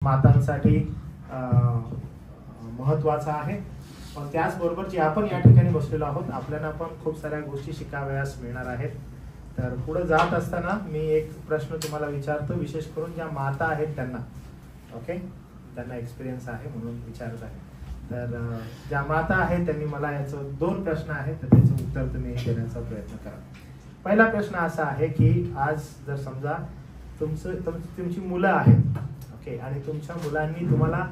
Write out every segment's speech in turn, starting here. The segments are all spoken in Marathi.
मातांसाठी महत्त्वाचा आहे. पण त्याचबरोबर जे आपण या ठिकाणी बसलेलो आहोत आपल्याला पण खूप साऱ्या गोष्टी शिकाव्यास मिळणार आहेत. तर पुढे जात असताना मी एक प्रश्न तुम्हाला विचारतो, विशेष करून ज्या माता आहेत त्यांना, ओके, त्यांना एक्सपिरियन्स आहे म्हणून विचारत आहे. तर ज्या माता आहेत त्यांनी मला याचं 2 प्रश्न आहेत, तर त्याचं उत्तर तुम्ही देण्याचा प्रयत्न करा. पहिला प्रश्न असा आहे की आज जर समजा तुमची मुलं आहेत, ओके, आणि तुमच्या मुलांनी तुम्हाला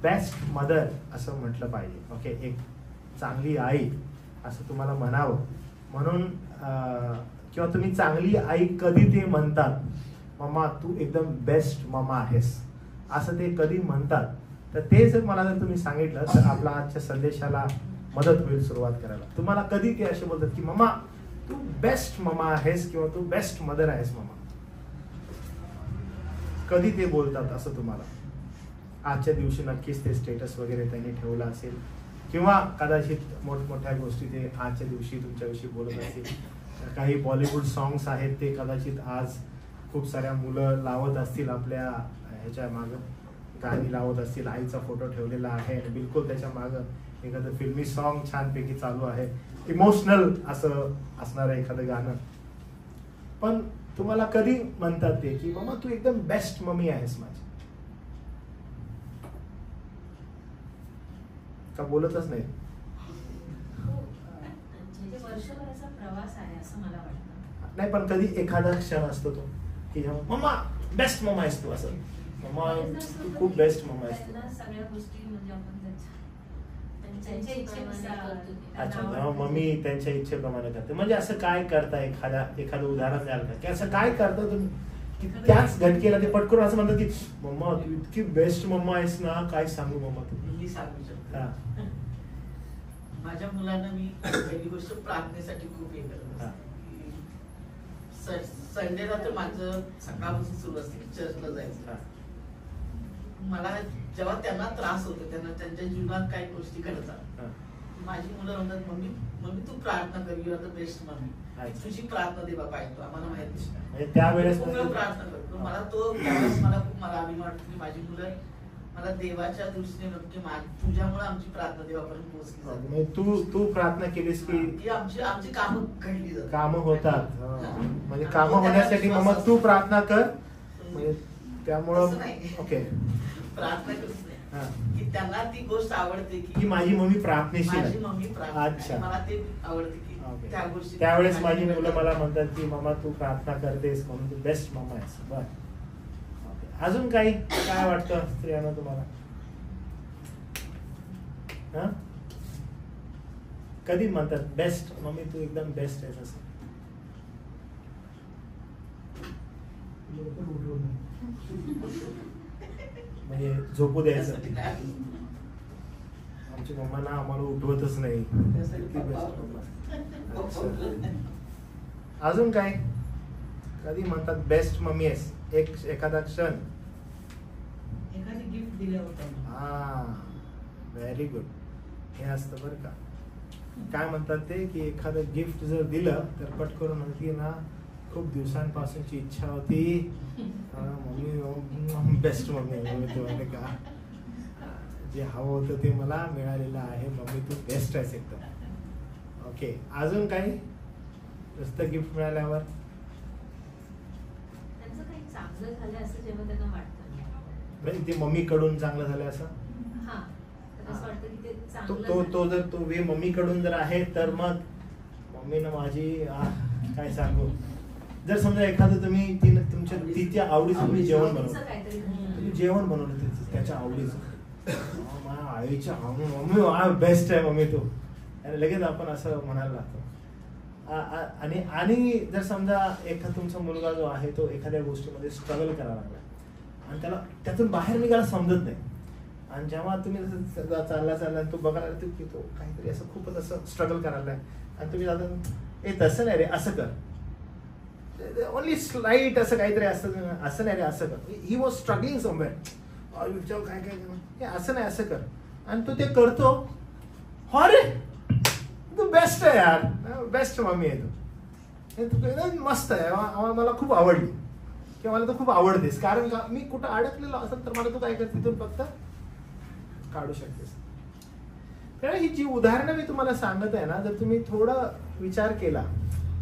बेस्ट मदर असं म्हटलं पाहिजे, ओके, एक चांगली आई असं तुम्हाला म्हणावं म्हणून, किंवा तुम्ही चांगली आई कधी ते म्हणतात, मम्मा तू एकदम बेस्ट मम्मा आहेस असं ते कधी म्हणतात, तर ते जर मला जर तुम्ही सांगितलं तर आपला आजच्या संदेशाला मदत होईल सुरुवात करायला. तुम्हाला कधी ते असे बोलतात की मम्मा तू बेस्ट मम्मा आहेस किंवा तू बेस्ट मदर आहेस मम्मा, कधी ते बोलतात असं तुम्हाला? आजच्या दिवशी नक्कीच ते स्टेटस वगैरे त्यांनी ठेवलं असेल किंवा कदाचित मोठमोठ्या गोष्टी ते आजच्या दिवशी तुमच्याविषयी बोलत असतील. काही बॉलिवूड सॉंग्स आहेत ते कदाचित आज खूप साऱ्या मुलं लावत असतील, आपल्या ह्याच्या मागं गाणी लावत असतील, आईचा फोटो ठेवलेला आहे आणि बिलकुल त्याच्या मागं एखादं फिल्मी सॉन्ग छानपैकी चालू आहे, इमोशनल असं असणारं एखादं गाणं. पण तुम्हाला कधी म्हणतात ते की मम्मा तू एकदम बेस्ट मम्मी आहेस माझी, का बोलतच नाही? वर्षभराचा प्रवास आहे असं मला वाटतं. नाही, पण कधी एखादा क्षण असतो तो की मम्मा बेस्ट मम्मा आहेस तू, असं मम्मा तू खूप बेस्ट मम्मा आहेस तू. सगळ्या गोष्टी म्हणजे आपण त्यांच्या इच्छेनुसार. अच्छा, मम्मी त्यांच्या इच्छेप्रमाणे करते. म्हणजे असं काय करता, एखादं उदाहरण द्याल का की असं काय करता तुम्ही की त्याच घटकेला ते पटकरून असं म्हणतात की मम्मा तू इतकी बेस्ट मम्मा आहेस ना, काय सांगू मम्मा तू. मी सांगू शकतो, माझ्या मुलांना मी पहिली गोष्ट प्रार्थनेसाठी खूप हे करत असते. संडेला तर माझं सकाळपासून सुरू असते की चर्चला जायचं. मला जेव्हा त्यांना त्रास होतो, त्यांना त्यांच्या जीवनात काही गोष्टी घडतात, माझी मुलं म्हणतात मम्मी मम्मी तू प्रार्थना कर, you are the best mummy, तुझी प्रार्थना दे बाबा ऐकतो, आम्हाला माहिती नाही त्यावेळेस प्रार्थना करतो. मला तो त्यावेळेस मला अभिमान वाटतो की माझी मुलं मला देवाच्या दृष्टीने नक्की तुझ्यामुळे आमची प्रार्थना देवापर्यंत पोहोचली. तू प्रार्थना केलीस की आमची कामं घडली जातात, कामं होतात. म्हणजे कामं होण्यासाठी मग तू प्रार्थना कर, म्हणजे त्यामुळं ओके प्रार्थना करत नाही की त्यांना ती गोष्ट आवडते की माझी मम्मी प्रार्थनेशी, माझी मम्मी प्रार्थना. अच्छा, मला ते आवडते की त्या गोष्टी. त्यावेळेस माझी मुलं मला म्हणतात की मम्मा तू प्रार्थना करतेस म्हणून तू बेस्ट मम्मा आहेस. बर, अजून काही काय वाटतं स्त्रियांना तुम्हाला? कधी म्हणतात बेस्ट मम्मी तू एकदम बेस्ट आहेस असं? म्हणजे झोपू द्यायचं, आमची मम्मा ना आम्हाला उठवतच नाही. अजून काय कधी म्हणतात बेस्ट मम्मी आहेस? एखादा क्षण, एखादी गिफ्ट दिलं होतं. Very good. हे असतं बरं का. काय म्हणतात ते की एखादं गिफ्ट जर दिलं तर पटकरून म्हणते ना खूप दिवसांपासूनची इच्छा होती मम्मी बेस्ट मम्मी का, जे हवं होतं ते मला मिळालेलं आहे, मम्मी तू बेस्ट आहेस एकदम. ओके, अजून काही नुसतं गिफ्ट मिळाल्यावर त्यांचं काही चांगलं झालं असं जेव्हा त्यांना वाटतं, म्हणजे ते मम्मी कडून चांगलं झालं असं, असं वाटतं की ते तो जर तो वे मम्मी कडून जर आहे तर मग मम्मीनं माझी काय सांगू. जर समजा एखादं तुम्ही तिच्या आवडीचं तुम्ही जेवण बनवलं त्याच्या आवडीचं, माझ्या आईच्या मम्मी बेस्ट आहे मम्मी तू, आणि लगेच आपण असं म्हणायला लागतो. आणि जर समजा एखादा तुमचा मुलगा जो आहे तो एखाद्या गोष्टीमध्ये स्ट्रगल करायला लागला आणि त्याला त्यातून बाहेर निघायला समजत नाही, आणि जेव्हा तुम्ही चालला तू बघायला की तो काहीतरी असं खूपच असं स्ट्रगल करायला आहे आणि तुम्ही जाता तसं नाही रे असं कर, ओनली स्लाइट असं काहीतरी असं नाही रे असं कर, ही वॉज स्ट्रगलिंग समवेअर, विचार काय काय असं नाही असं कर, आणि तो ते करतो. अरे तू बेस्ट आहे यार, बेस्ट मम्मी आहे तू, मस्त आहे, मला खूप आवडली. किंवा मला तू खूप आवडतेस, कारण का मी कुठं अडकलेलो असेल तर मला तू काय करते, तिथून फक्त काढू शकतेस. तर ही जी उदाहरणं मी तुम्हाला सांगत आहे ना, जर तुम्ही थोडं विचार केला,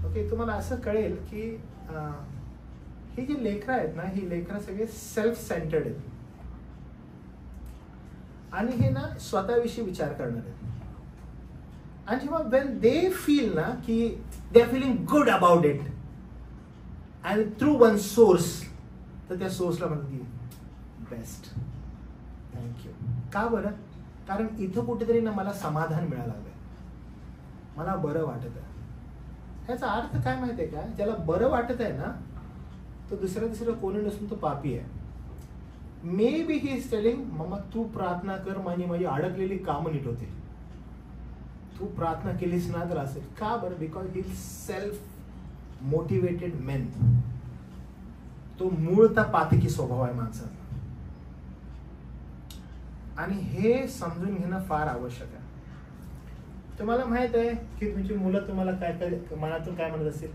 ओके, तुम्हाला असं कळेल की ही जी लेकरं आहेत ना, ही लेकरं सगळे सेल्फ सेंटर्ड आहेत आणि हे ना स्वतःविषयी विचार करणार आहेत. आणि जेव्हा वेन दे फील ना की they are feeling good about it and through one source, तर त्या सोर्सला म्हणतात की बेस्ट, थँक्यू. का बरं? कारण इथं कुठेतरी ना मला समाधान मिळालं लागलंय, मला बरं वाटत आहे. ह्याचा अर्थ काय माहितीये का? ज्याला बरं वाटत आहे ना, तो दुसरं कोणी नसून तो पापी आहे. Maybe he is telling, मम्मा तू प्रार्थना कर, माझी अडकलेली कामं नीट होतील. तू प्रार्थना केलीस ना तर असेल. का बरं? Because he self motivated main. तो मूळता पातकी स्वभाव आहे माणसाचा, आणि हे समजून घेणं फार आवश्यक आहे. तुम्हाला माहित आहे की तुमची मुलं तुम्हाला काय मनातून काय म्हणत असेल?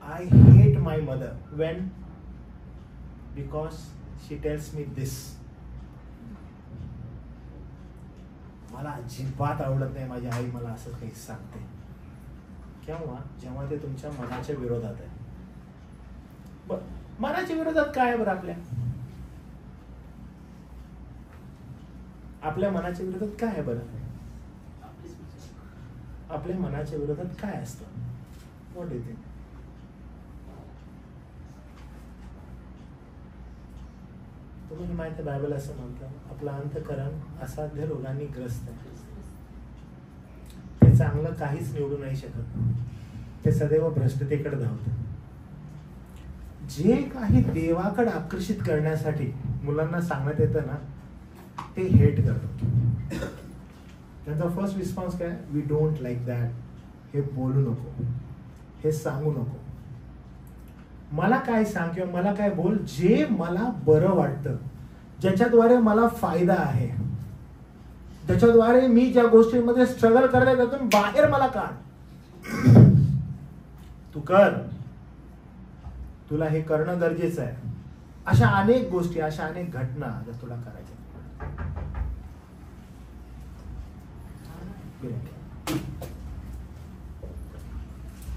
I hate my mother Wien because she tells me this. मला अजिबात आवडत नाही माझी आई मला असं काही सांगते. केव्हा? जेव्हा ते तुमच्या मनाच्या विरोधात आहे. मनाच्या विरोधात काय आहे बरं? आपल्या मनाच्या विरोधात काय आहे बरं? आपल्या मनाच्या विरोधात काय असतं? What do you think? तुम्हाला माहिती आहे बायबल असं म्हणतं, आपलं अंतःकरण असाध्य रोगांनी ग्रस्त आहे. ते चांगलं काहीच निवडू नाही शकत, ते सदैव भ्रष्टतेकडे धावतं. जे काही देवाकडे आकर्षित करण्यासाठी मुलांना सांगण्यात येतं ना, ते हेट करतात. त्यांचा फर्स्ट रिस्पॉन्स काय? We don't like that. हे बोलू नको, हे सांगू नको. मला काय सांग किंवा मला काय बोल जे मला बरं वाटतं, ज्याच्याद्वारे मला फायदा आहे, ज्याच्याद्वारे मी ज्या गोष्टींमध्ये स्ट्रगल करते त्यातून बाहेर मला काढ. तू कर, तुला हे करणं गरजेचं आहे. अशा अनेक गोष्टी, अशा अनेक घटना जर तुला करायच्या,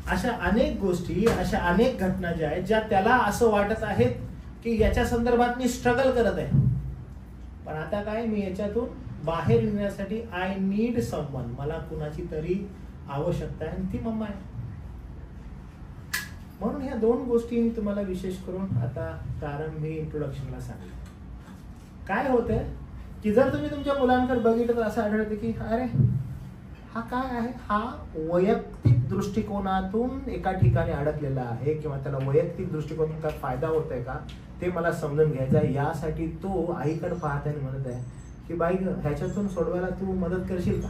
अशा अनेक गोष्टी, अशा अनेक घटना ज्या आहेत, ज्या त्याला असं वाटत आहेत की याच्या संदर्भात मी स्ट्रगल करत आहे, पण आता काय, मी याच्यातून बाहेर येण्यासाठी आय नीड समवन, मला कुणाची तरी आवश्यकता आहे, आणि ती मम्मा आहे. म्हणून ह्या दोन गोष्टी मी तुम्हाला विशेष करून आता प्रारंभी इंट्रोडक्शनला सांगितलं. काय होतंय की जर तुम्ही तुमच्या मुलांकडे बघितलं तर असं आढळतं की अरे हा काय आहे, हा वैयक्तिक दृष्टिकोनातून एका ठिकाणी अडकलेला आहे, किंवा त्याला वैयक्तिक दृष्टिकोनातून काय फायदा होत आहे का ते मला समजून घ्यायचं आहे. यासाठी तो आईकडे पाहत आहे, म्हणत आहे की बाई ह्याच्यातून सोडवायला तू मदत करशील का?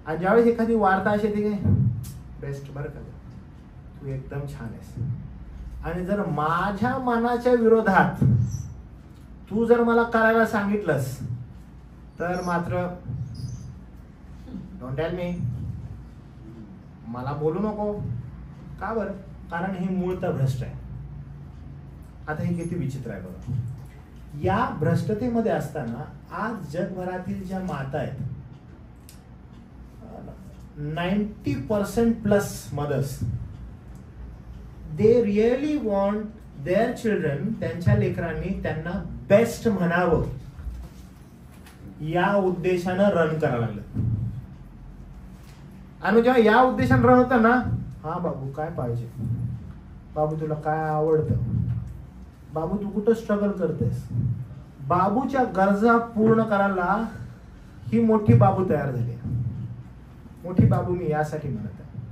आणि ज्यावेळेस एखादी वार्ता अशी येते की बेस्ट, बरं का तू एकदम छान आहेस, आणि जर माझ्या मनाच्या विरोधात तू जर मला करायला सांगितलंस तर मात्र डोंट टेल मी, मला बोलू नको. का बरं? कारण हे मूळतः भ्रष्ट आहे. आता हे किती विचित्र आहे बघा. या भ्रष्टतेमध्ये असताना आज जगभरातील ज्या माता आहेत, 90% plus mothers, they really want their children, त्यांच्या लेकरांनी त्यांना बेस्ट म्हणावं या उद्देशानं रन करायला लागलं. आणि जेव्हा या उद्देशाने रन होतं ना, हा बाबू काय पाहिजे, बाबू तुला काय आवडतं, बाबू तू कुठं स्ट्रगल करतेस, बाबूच्या गरजा पूर्ण करायला ही मोठी बाबू तयार झाली. मोठी बाबू मी यासाठी म्हणत आहे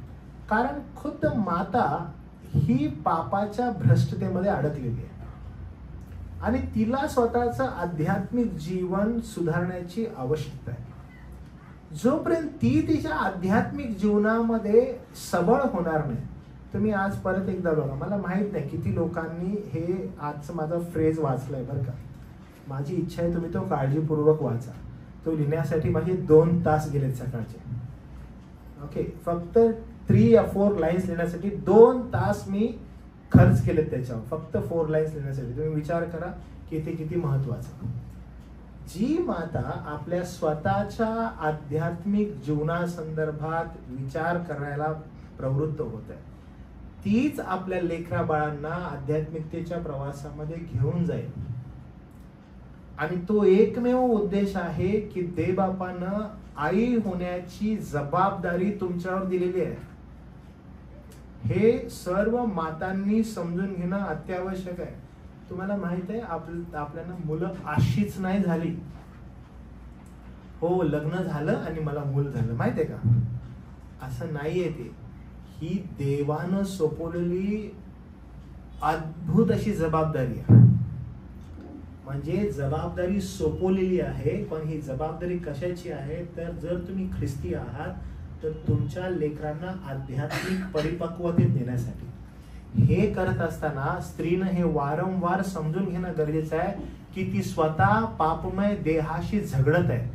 कारण खुद्द माता ही पापाच्या भ्रष्टतेमध्ये अडकलेली आहे, आणि तिला स्वतःचं आध्यात्मिक जीवन सुधारण्याची आवश्यकता आहे. जोपर्यंत ती तिच्या आध्यात्मिक जीवनामध्ये सबळ होणार नाही, तुम्ही आज परत एकदा बघा, मला माहित नाही किती लोकांनी हे आजचं माझा फ्रेज वाचलाय बरं का. माझी इच्छा आहे तुम्ही तो काळजीपूर्वक वाचा. तो लिहिण्यासाठी माझे 2 तास गेलेत सकाळचे. ओके, फक्त 3 या 4 लाईन्स लिहिण्यासाठी 2 तास मी खर्च केलेत त्याच्यावर, फक्त 4 लाईन्स लिहिण्यासाठी. तुम्ही विचार करा की ते किती महत्वाचं. जी माता आपल्या स्वतःच्या आध्यात्मिक जीवनासंदर्भात विचार करायला प्रवृत्त होत आहे, तीच आपल्या लेकरा बाळांना आध्यात्मिकतेच्या प्रवासामध्ये घेऊन जाईल. आणि तो एकमेव उद्देश आहे की देवबापानं आई होण्याची जबाबदारी तुमच्यावर दिलेली आहे. हे सर्व मातांनी समजून घेणं अत्यावश्यक आहे. तुम्हाला माहित आहे आपल्याला मुलं अशीच नाही झाली. हो, लग्न झालं आणि मला मूल झालं, माहित आहे का? असं नाहीये ते. ही देवानं सोपवलेली अद्भुत अशी जबाबदारी आहे. म्हणजे जबाबदारी सोपवलेली आहे, पण ही जबाबदारी कशाची आहे? तर जर तुम्ही ख्रिस्ती आहात तर तुमच्या लेकरांना आध्यात्मिक परिपक्वतेत नेण्यासाठी. हे करत असताना स्त्रीनं हे वारंवार समजून घेणं गरजेचं आहे की ती स्वतः पापमय देहाशी झगडत आहे.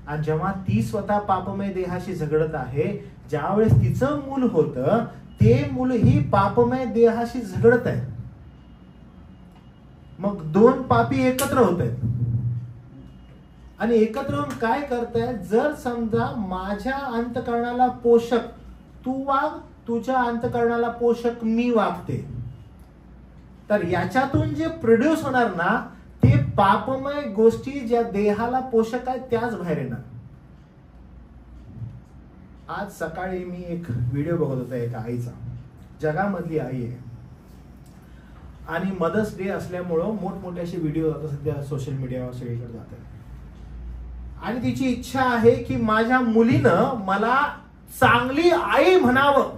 आणि जेव्हा ती स्वतः पापमय देहाशी झगडत आहे, ज्यावेळेस तिचं मूल होतं ते मूल ही पापमय देहाशी झगडत आहे. मग 2 पापी एकत्र होत आहेत आणि एकत्र होऊन काय करतायत? जर समजा माझ्या अंतःकरणाला पोषक तू वाग, तुझ्या अंतःकरणाला पोषक मी वागते, तर याच्यातून जे प्रोड्यूस होणार ना ते पापमय गोष्टी ज्या देहाला पोषक आहेत त्याच बाहेर येणार. आज सकाळी मी एक व्हिडिओ बघत होता एका आईचा, जगामधली आई आहे, आणि मदर्स डे असल्यामुळं मोठमोठे असे व्हिडिओ आता सध्या सोशल मीडियावर सगळीकडे जातात. आणि तिची इच्छा आहे की माझ्या मुलीनं मला चांगली आई म्हणावं,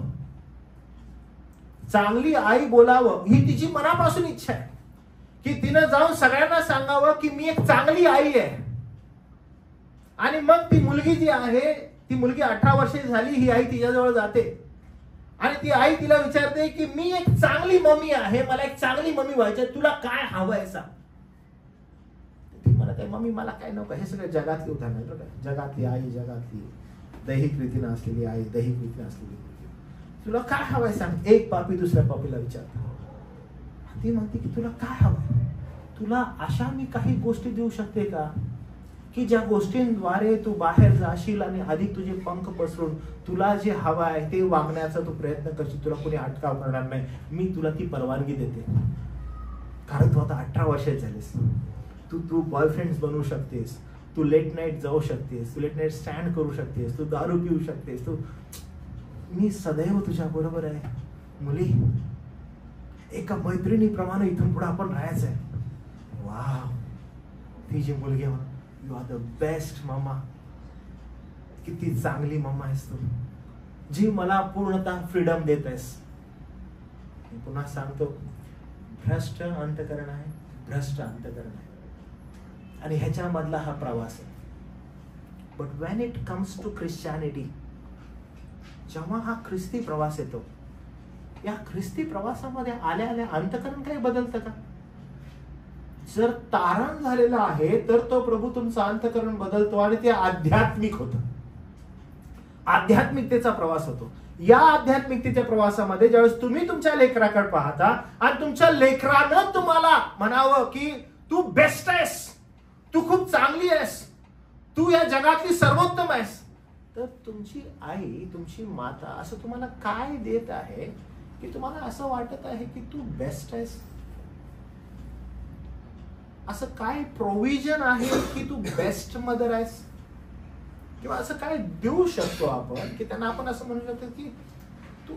चांगली आई बोलावं, ही तिची मनापासून इच्छा आहे की तिनं जाऊन सगळ्यांना सांगावं की मी एक चांगली आई आहे. आणि मग ती मुलगी जी आहे, ती मुलगी 18 वर्षाची झाली, ही आई तिच्याजवळ जाते आणि ती आई तिला विचारते की मी एक चांगली मम्मी आहे, मला एक चांगली मम्मी व्हायची, तुला काय हवंय सांग. ती म्हणत आहे मम्मी मला काय नको. हे सगळे जगातली उदाहरण आहे बघा. जगातली आई, जगातली दैहिक रीतीनं असलेली आई, दैहिक रीतीनं असलेली मुलगी, तुला काय हवंय सांग. एक पापी दुसऱ्या पापीला विचारतो. ती म्हणते की तुला काय हवंय, तुला अशा मी काही गोष्टी देऊ शकते का की ज्या गोष्टींद्वारे तू बाहेर जाशील आणि अधिक तुझे पंख पसरून तुला जे हवं आहे ते वागण्याचा तू प्रयत्न करशील, तुला कोणी अटकाव करणार नाही, मी तुला ती परवानगी देते. कारण तू आता 18 वर्षाची झालीस, तू बॉयफ्रेंड बनवू शकतेस, तू लेट नाईट जाऊ शकतेस, तू लेट नाईट स्टँड करू शकतेस, तू दारू पिऊ शकतेस, तू मी सदैव तुझ्या बरोबर आहे. मुली, एका मैत्रिणीप्रमाणे इथून पुढे आपण राहायचं आहे. वाव, ती जी मुलगी म्हणा, you are the best mamma, किती चांगली मम्मा आहेस तू, जी मला पूर्णतः फ्रीडम देत आहेस. मी पुन्हा सांगतो, भ्रष्ट अंतःकरण आहे, भ्रष्ट अंतःकरण आहे आणि ह्याच्यामधला हा प्रवास आहे. But when it comes to Christianity, जेव्हा हा ख्रिस्ती प्रवास येतो, या ख्रिस्ती प्रवासामध्ये आल्या आल्या अंतःकरण काही बदलतं का? जर तारण झालेलं आहे तर तो प्रभू तुमचं अंतःकरण बदलतो आणि ते आध्यात्मिक होतं, आध्यात्मिकतेचा प्रवास होतो. या आध्यात्मिकतेच्या प्रवासामध्ये ज्यावेळेस तुम्ही तुमच्या लेकराकडे पाहता आणि तुमच्या लेकरानं तुम्हाला म्हणावं की तू बेस्ट आहेस, तू खूप चांगली आहेस, तू या जगातली सर्वोत्तम आहेस, तर तुमची आई, तुमची माता असं तुम्हाला काय देत आहे की तुम्हाला असं वाटत आहे की तू बेस्ट आहेस? असं काय प्रोव्हिजन आहे की तू बेस्ट मदर आहेस? किंवा असं काय देऊ शकतो आपण की त्यांना आपण असं म्हणू शकतो की तू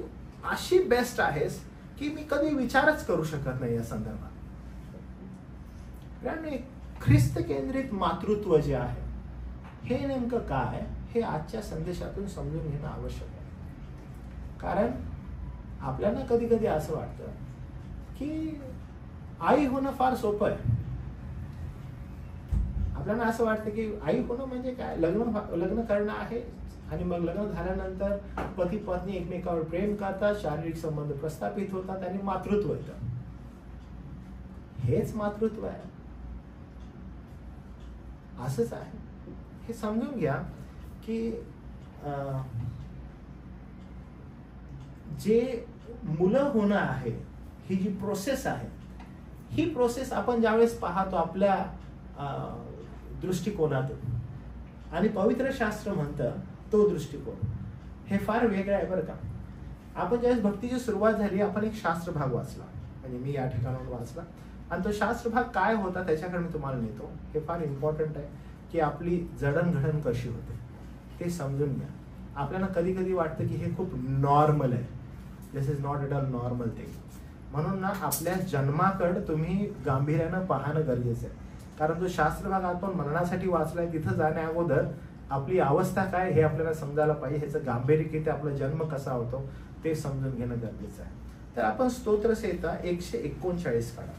अशी बेस्ट आहेस की मी कधी विचारच करू शकत नाही या संदर्भात. ख्रिस्त केंद्रित मातृत्व जे आहे हे नेमकं काय, हे आजच्या संदेशातून समजून घेणं आवश्यक आहे. कारण आपल्याला कधी कधी असं वाटतं की आई होणं फार सोपं आहे. आपल्याला असं वाटतं की आई होणं म्हणजे काय, लग्न करणं आहे आणि मग लग्न झाल्यानंतर पती पत्नी एकमेकावर प्रेम करतात, शारीरिक संबंध प्रस्थापित होतात आणि मातृत्व येतं. हेच मातृत्व आहे? असंच आहे. हे समजून घ्या की जे मुलं होणं आहे ही जी प्रोसेस आहे, ही प्रोसेस आपण ज्यावेळेस पाहतो आपल्या दृष्टिकोनातून, आणि पवित्र शास्त्र म्हणतं तो दृष्टिकोन हे फार वेगळं आहे बरं का. आपण ज्यावेळेस भक्तीची सुरुवात झाली, आपण एक शास्त्र भाग वाचला, म्हणजे मी या ठिकाणावर वाचला, आणि तो शास्त्र भाग काय होता त्याच्याकडे मी तुम्हाला नेतो. हे फार इम्पॉर्टंट आहे की आपली जडणघडण कशी होते ते समजून घ्या. आपल्याला कधी कधी वाटतं की हे खूप नॉर्मल आहे. This is not at all normal thing. म्हणून ना आपल्या जन्माकडे तुम्ही गांभीर्यानं पाहणं गरजेचं आहे. कारण जो शास्त्र भाग आपण मरणासाठी वाचलाय, तिथं जाण्या अगोदर आपली अवस्था काय हे आपल्याला समजायला पाहिजे. ह्याचं गांभीर्य किती, आपला जन्म कसा होतो ते समजून घेणं गरजेचं आहे. तर आपण स्तोत्र संहिता 139 काढा.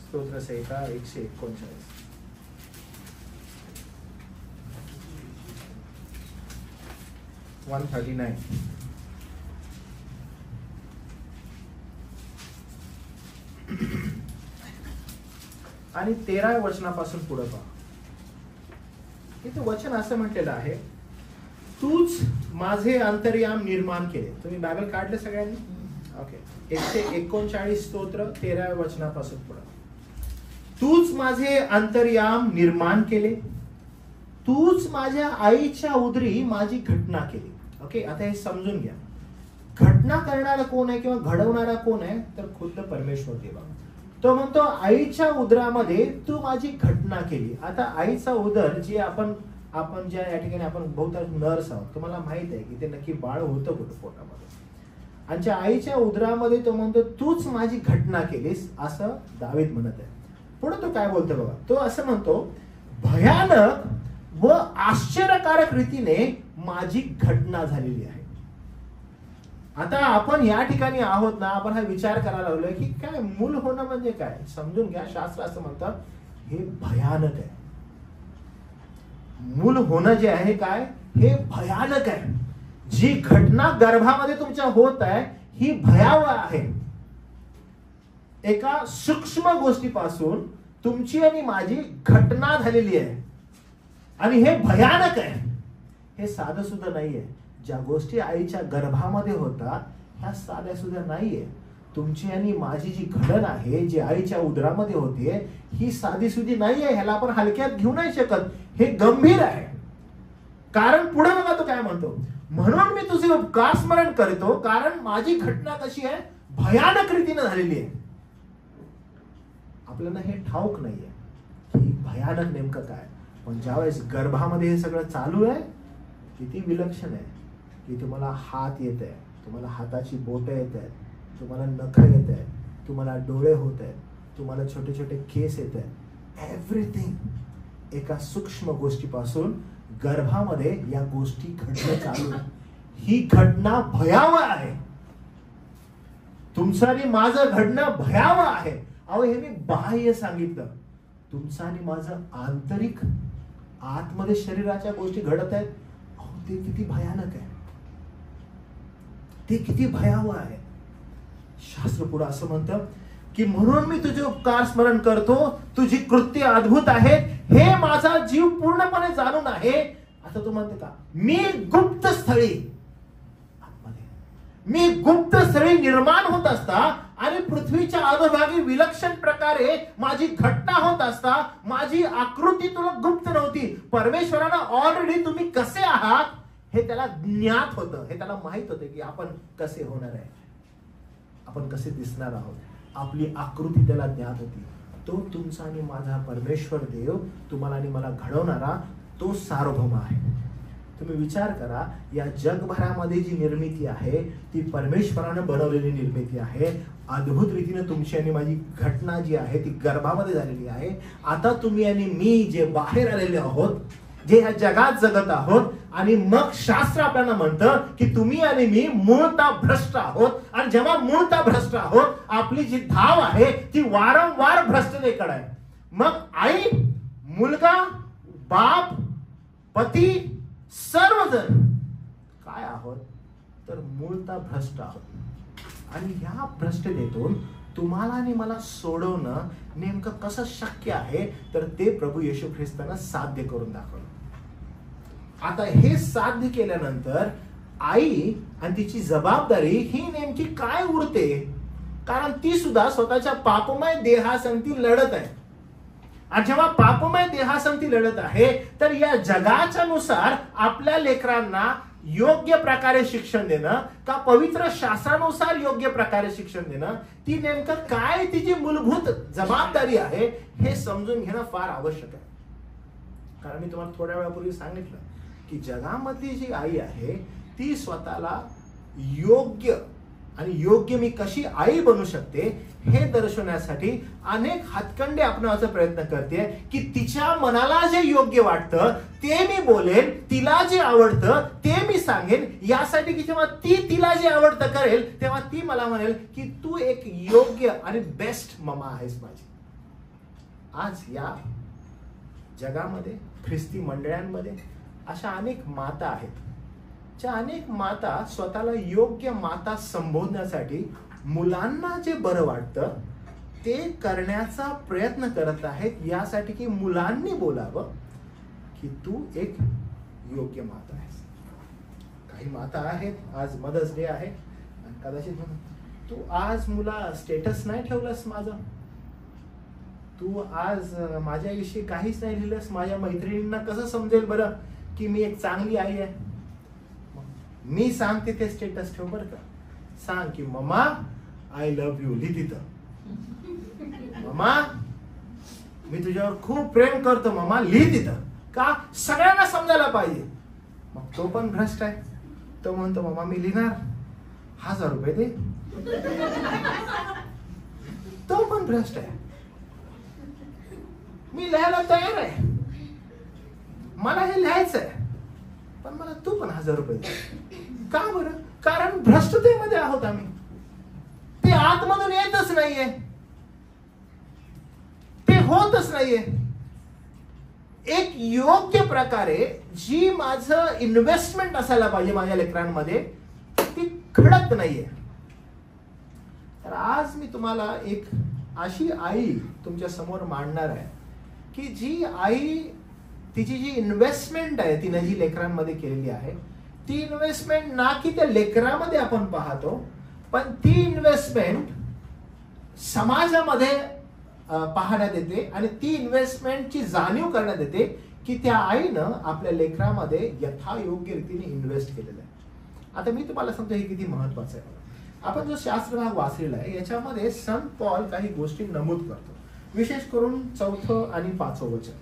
स्तोत्र संहिता 139. आणि 13व्या वचनापासून पुढे पहा. इथे वचन असं म्हटलेलं आहे, तूच माझे अंतर्याम निर्माण केले. तुम्ही बायबल काढले सगळ्यांनी? ओके. 139 स्तोत्र 13व्या वचनापासून पुढे. तूच माझे अंतर्याम निर्माण केले, तूच माझ्या आईच्या उदरी माझी घटना केली. ओके, आता हे समजून घ्या. घटना करणारा कोण आहे किंवा घडवणारा कोण आहे? तर खुद्द परमेश्वर देवा. तो म्हणतो आईच्या उदरामध्ये तू माझी घटना केली. आता आईचा उदर जे आपण ज्या या ठिकाणी आपण बहुतांश नर्स आहोत, तुम्हाला माहित आहे की ते नक्की बाळ होतं कुठं पोटामध्ये, आणि त्या आईच्या उदरामध्ये तो म्हणतो तूच माझी घटना केलीस, असं दावीद म्हणत आहे. पुढे तो काय बोलतो बघा. तो असं म्हणतो, भयानक व आश्चर्यकारक रीतीने माझी घटना झालेली आहे. आता आपण या ठिकाणी आहोत ना, आपण हा विचार करायला लागलोय की काय मूल होणं म्हणजे काय. समजून घ्या, शास्त्र असं म्हणतात हे भयानक आहे. मूल होणं जे आहे काय, हे भयानक आहे. जी घटना गर्भामध्ये तुमच्या होत आहे ही भयावह आहे. एका सूक्ष्म गोष्टीपासून तुमची आणि माझी घटना झालेली आहे, आणि हे भयानक आहे. हे साधं सुद्धा नाहीये. ज्या गोष्टी आईच्या गर्भामध्ये होतात ह्या साध्या सुद्धा नाहीये. तुमची आणि माझी जी घडण आहे, जी आईच्या उदरामध्ये होते, ही साधी सुधी नाहीये. ह्याला आपण हलक्यात घेऊ नाही शकत. हे गंभीर आहे. कारण पुढे बघा तो काय म्हणतो, म्हणून मी तुझे उपकार स्मरण करतो, कारण माझी घटना कशी आहे, भयानक रीतीने झालेली आहे. आपल्याला हे ठाऊक नाहीये की भयानक नेमकं काय. पण ज्यावेळेस गर्भामध्ये हे सगळं चालू आहे, किती विलक्षण आहे की तुम्हाला हात येत आहे, तुम्हाला हाताची बोटं येत आहेत, तुम्हाला नख येत आहेत, तुम्हाला डोळे होत आहेत, तुम्हाला छोटे छोटे केस येत आहेत. एव्हरीथिंग एका सूक्ष्म गोष्टीपासून गर्भामध्ये या गोष्टी घडणं चालू आहे. ही घटना भयावह आहे. तुमचं आणि माझं घडणं भयावह आहे. अहो, हे मी बाह्य सांगितलं. तुमचं आणि माझं आंतरिक आतमध्ये शरीराच्या गोष्टी घडत आहेत. अहो, ते किती भयानक आहे, ते किती भयावह आहे. शास्त्र पुढे असं म्हणतं की म्हणून मी तुझे उपकार स्मरण करतो, तुझी कृत्य अद्भुत आहेत, हे माझा जीव पूर्णपणे जाणून आहे. आता तू म्हणते का, मी गुप्त स्थळी निर्माण होत असता आणि पृथ्वीच्या अधोभागी विलक्षण प्रकारे माझी घटना होत असता माझी आकृती तुला गुप्त नव्हती. परमेश्वरानं ऑलरेडी तुम्ही कसे आहात हे त्याला ज्ञात होतं. हे त्याला माहित होतं की आपण कसे होणार आहे, आपण कसे दिसणार आहोत. आपली आकृती त्याला ज्ञात होती. तो तुमचा आणि माझा परमेश्वर देव, तुम्हाला आणि मला घडवणारा तो सार्वभौम आहे. तुम्ही विचार करा, या जगभरामध्ये जी निर्मिती आहे ती परमेश्वरानं बनवलेली निर्मिती आहे. अद्भुत रीतीने तुमची आणि माझी घटना जी आहे ती गर्भामध्ये झालेली आहे. आता तुम्ही आणि मी जे बाहेर आलेले आहोत, जे ह्या जगात जगत आहोत, आणि मग शास्त्र आपल्याला म्हणतं की तुम्ही आणि मी मूळतः भ्रष्ट आहोत. आणि जेव्हा मूळतः भ्रष्ट आहोत, आपली जी धाव आहे ती वारंवार भ्रष्टतेकडे आहे. मग आई, मुलगा, बाप, पती, सर्वजण काय आहोत तर मूळतः भ्रष्ट आहोत. आणि ह्या भ्रष्टतेतून तुम्हाला आणि मला सोडवणं नेमकं कसं शक्य आहे, तर ते प्रभू येशू ख्रिस्तानं साध्य करून दाखवलं. आता हे साध्य केल्यानंतर आई आणि तिची जबाबदारी ही नेमकी काय उरते. कारण ती सुद्धा स्वतःच्या पापमय देहासंगती लढत आहे. आणि जेव्हा पापमय देहासंगती लढत आहे तर या जगाच्या नुसार आपल्या लेकरांना योग्य प्रकारे शिक्षण देणं का पवित्र शास्त्रानुसार योग्य प्रकारे शिक्षण देणं, ती नेमकं काय तिची मूलभूत जबाबदारी आहे हे समजून घेणं फार आवश्यक आहे. कारण मी तुम्हाला थोड्या वेळापूर्वी सांगितलं की जगामधली जी आई आहे ती स्वतःला योग्य मी कशी आई बनू शकते हे दर्शवण्यासाठी अनेक हातखंडे अपनावायचा प्रयत्न करते की तिच्या मनाला जे योग्य वाटतं ते मी बोलेन, तिला जे आवडतं ते मी सांगेन, यासाठी की जेव्हा ती तिला जे आवडतं करेल तेव्हा ती मला म्हणेल की तू एक योग्य आणि बेस्ट ममा आहेस माझी. आज या जगामध्ये ख्रिस्ती मंडळांमध्ये अशा अनेक माता आहेत, ज्या अनेक माता स्वतःला योग्य माता संबोधण्यासाठी मुलांना जे बरं वाटतं ते करण्याचा प्रयत्न करत आहेत, यासाठी की मुलांनी बोलावं की तू एक योग्य माता आहेस. काही माता आहेत, आज मदर्स डे आहे आणि कदाचित म्हणून तू आज मुला स्टेटस नाही ठेवलंस माझं, तू आज माझ्याविषयी काहीच नाही लिहिलंस, माझ्या मैत्रिणींना कसं समजेल बरं की मी एक चांगली आई आहे. मी सांगते ते स्टेटस ठेव बरं का. सांग की मम्मा आय लव्ह यू, लिही तिथं. मम्मा मी तुझ्यावर खूप प्रेम करतो मम्मा, लिही तिथं. का सगळ्यांना समजायला पाहिजे. मग तो पण भ्रष्ट आहे, तो म्हणतो मम्मा मी लिहिणार 1000 रुपये दे. तो पण भ्रष्ट आहे. मी लिहायला तयार आहे, मला हे लिहायचं आहे, पण मला तू पण 1000 रुपये दे. का बरं? कारण भ्रष्टतेमध्ये आहोत आम्ही, ते आतमधून येतच नाहीये, ते होतच नाहीये. एक योग्य प्रकारे जी माझं इन्व्हेस्टमेंट असायला पाहिजे माझ्या लेकरांमध्ये ती घडत नाहीये. तर आज मी तुम्हाला एक अशी आई तुमच्या समोर मांडणार आहे की जी आई तिची जी इन्व्हेस्टमेंट आहे तिने जी लेकरांमध्ये केलेली आहे, ती इन्व्हेस्टमेंट ना की त्या लेकरामध्ये आपण पाहतो, पण ती इन्व्हेस्टमेंट समाजामध्ये पाहण्यात येते आणि ती इन्व्हेस्टमेंटची जाणीव करण्यात येते की त्या आईनं आपल्या लेकरामध्ये यथायोग्य रीतीने इन्व्हेस्ट केलेलं आहे. आता मी तुम्हाला सांगतो हे किती महत्वाचं आहे. आपण जो शास्त्र भाग वाचलेला आहे याच्यामध्ये संत पॉल काही गोष्टी नमूद करतो, विशेष करून 4 आणि 5 वचन.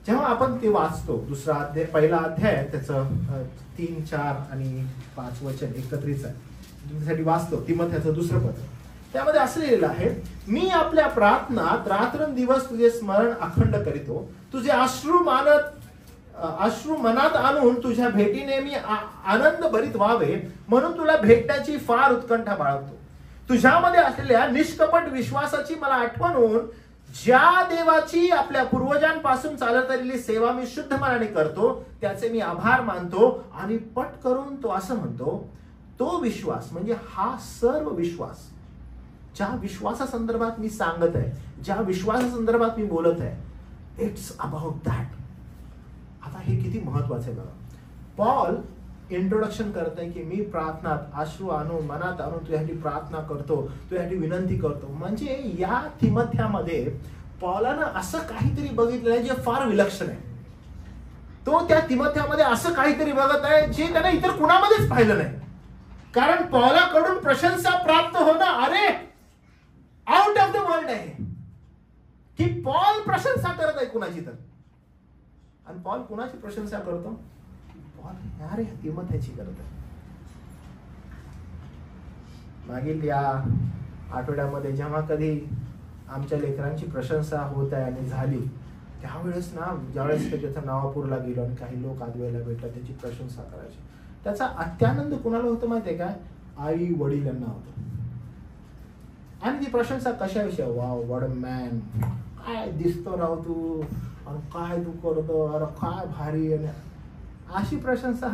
जेव्हा आपण ते वाचतो, दुसरा अध्याय, पहिला अध्याय त्याचं 3, 4 आणि 5 वचन एकत्रित आहे, तुमच्यासाठी वाचतो. तिमोथेचं दुसरं पत्र, त्यामध्ये असं लिहिलेलं आहे, मी आपल्या प्रार्थनात रात्रंदिवस तुझे स्मरण अखंड करीतो, तुझे अश्रू मनात आणून तुझ्या भेटीने मी आनंद भरीत व्हावे म्हणून तुला भेटण्याची फार उत्कंठा बाळगतो. तुझ्यामध्ये असलेल्या निष्कपट विश्वासाची मला आठवण होऊन ज्या देवाची आपल्या पूर्वजांपासून चालत आलेली सेवा मी शुद्ध मनाने करतो त्याचे मी आभार मानतो. आणि पट करून तो असं म्हणतो, तो विश्वास म्हणजे हा सर्व विश्वास, ज्या विश्वासासंदर्भात मी सांगत आहे, ज्या विश्वासासंदर्भात मी बोलत आहे, इट्स अबाउट दॅट. आता हे किती महत्वाचं आहे बघा. पॉल इंट्रोडक्शन करत आहे की मी प्रार्थनात अश्रू आणून मनात आणून तुझ्यासाठी प्रार्थना करतो, तुझ्यासाठी विनंती करतो. म्हणजे या तिमोथ्यामध्ये पॉलानं असं काहीतरी बघितलेलं आहे जे फार विलक्षण आहे. तो त्या तिमोथ्यामध्ये असं काहीतरी बघत आहे जे त्याने इतर कुणामध्येच पाहिलं नाही. कारण पॉलाकडून प्रशंसा प्राप्त होणं अरे आउट ऑफ द वर्ल्ड आहे की पॉल प्रशंसा करत आहे कुणाची तर. आणि पॉल कुणाची प्रशंसा करतो? पॉल अरे तिमोथ्याची करत आहे. मागील या आठवड्यामध्ये जेव्हा कधी आमच्या लेकरांची प्रशंसा होत आहे आणि झाली त्यावेळेस ना, ज्यावेळेस त्याच्या नावापूरला गेलो आणि काही लोक आदवेला भेटला त्याची प्रशंसा करायची, त्याचा अत्यानंद कुणाला होतो माहितीये का? आई वडील यांना होतो. आणि ती प्रशंसा कशाविषयी? वाव व्हॉट अ मॅन, काय दिसतो राव तू, आणि काय तू करतो, अरे काय भारी. आणि अशी प्रशंसा,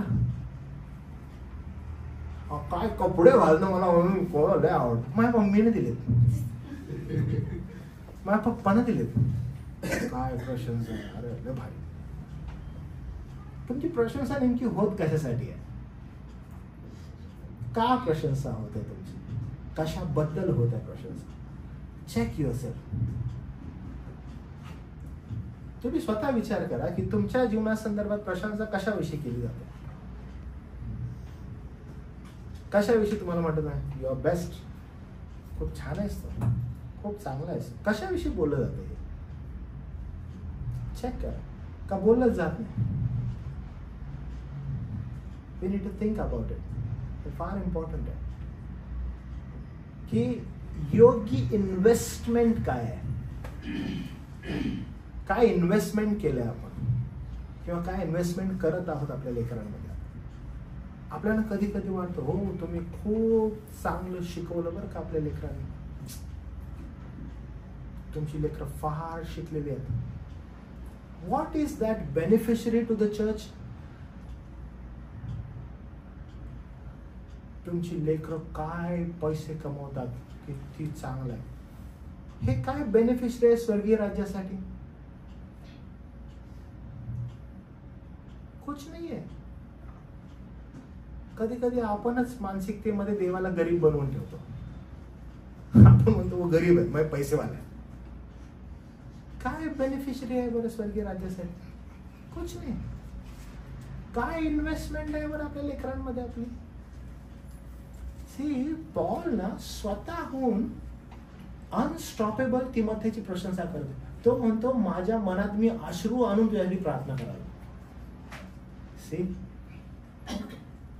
काय कपडे घालणं मला म्हणून कोण लय आवडत. माझ्या मम्मीने दिलेत, माझ्या पप्पाने दिलेत. काय प्रशंसा, अरे लय भारी. तुमची प्रशंसा नेमकी होत कशासाठी आहे? का प्रशंसा होते तुमची? कशाबद्दल होत आहे प्रशंसा? Check yourself. तुम्ही स्वतः विचार करा की तुमच्या जीवनासंदर्भात प्रशंसा कशाविषयी केली जाते. कशाविषयी तुम्हाला म्हटलं नाही युअर बेस्ट, खूप छान आहेस तू, खूप चांगला आहेस, कशाविषयी बोललं जातं? चेक करा, का बोललंच जात नाही? We need to think about it. हे फार इम्पॉर्टंट आहे की योग्य इन्व्हेस्टमेंट काय आहे, काय इन्व्हेस्टमेंट केलंय आपण, किंवा काय इन्व्हेस्टमेंट करत आहोत आपल्या लेकरांमध्ये. आपल्याला कधी कधी वाटतं हो तुम्ही खूप चांगलं शिकवलं बरं का आपल्या लेकरांनी, तुमची लेकरं फार शिकलेली आहेत. What is that beneficiary to the church? तुमची लेकरं काय पैसे कमवतात, किती चांगलं आहे, हे काय बेनिफिशरी आहे स्वर्गीय राज्यासाठी? कुछ नाहीये. कधी कधी आपणच मानसिकतेमध्ये देवाला गरीब बनवून ठेवतो. आपण म्हणतो वो गरीब आहे, मग पैसेवाला आहे. काय बेनिफिशरी आहे बरं स्वर्गीय राज्यासाठी? कुछ नाही. काय इन्व्हेस्टमेंट आहे बरं आपल्या लेकरांमध्ये आपली? सी, पॉल ना स्वतःहून अनस्टॉपेबल तिमोथेची प्रशंसा करतो. तो म्हणतो माझ्या मनात मी अश्रू आणून तुझ्यासाठी प्रार्थना करावी. सी,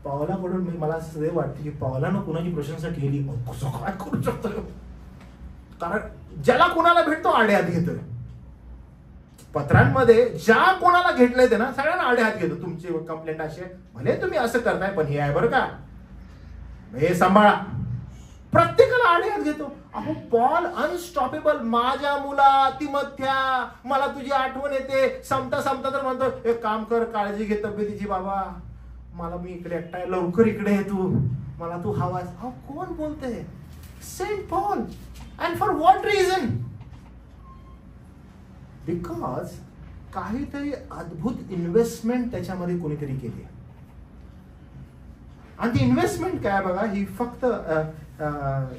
पावलाकडून मला असं वाटतं की पावलानं कुणाची प्रशंसा केली कसं काय करू शकतो, कारण ज्याला कोणाला भेटतो आडे हात घेतोय. पत्रांमध्ये ज्या कोणाला घेतलंय ते ना सगळ्यांना आडे हात घेतो. तुमची कंप्लेंट अशी आहे, भले तुम्ही असं करताय पण हे आहे बरं का, हे सांभाळा. प्रत्येकाला आडे हात घेतो. अहो पॉल अनस्टॉपेबल, माझ्या मुला तिमोथ्या मला तुझी आठवण येते. संपता संपता तर म्हणतो एक काम कर, काळजी घे तब्येतीची बाबा, मला मी इकडे एकटा, लवकर इकडे ये तू, मला तू हवास. अहो कोण बोलतंय? Saint Paul. And for what reason? Because काहीतरी अद्भुत इन्व्हेस्टमेंट त्याच्यामध्ये कोणीतरी केली. आणि ती इन्व्हेस्टमेंट काय बघा, ही फक्त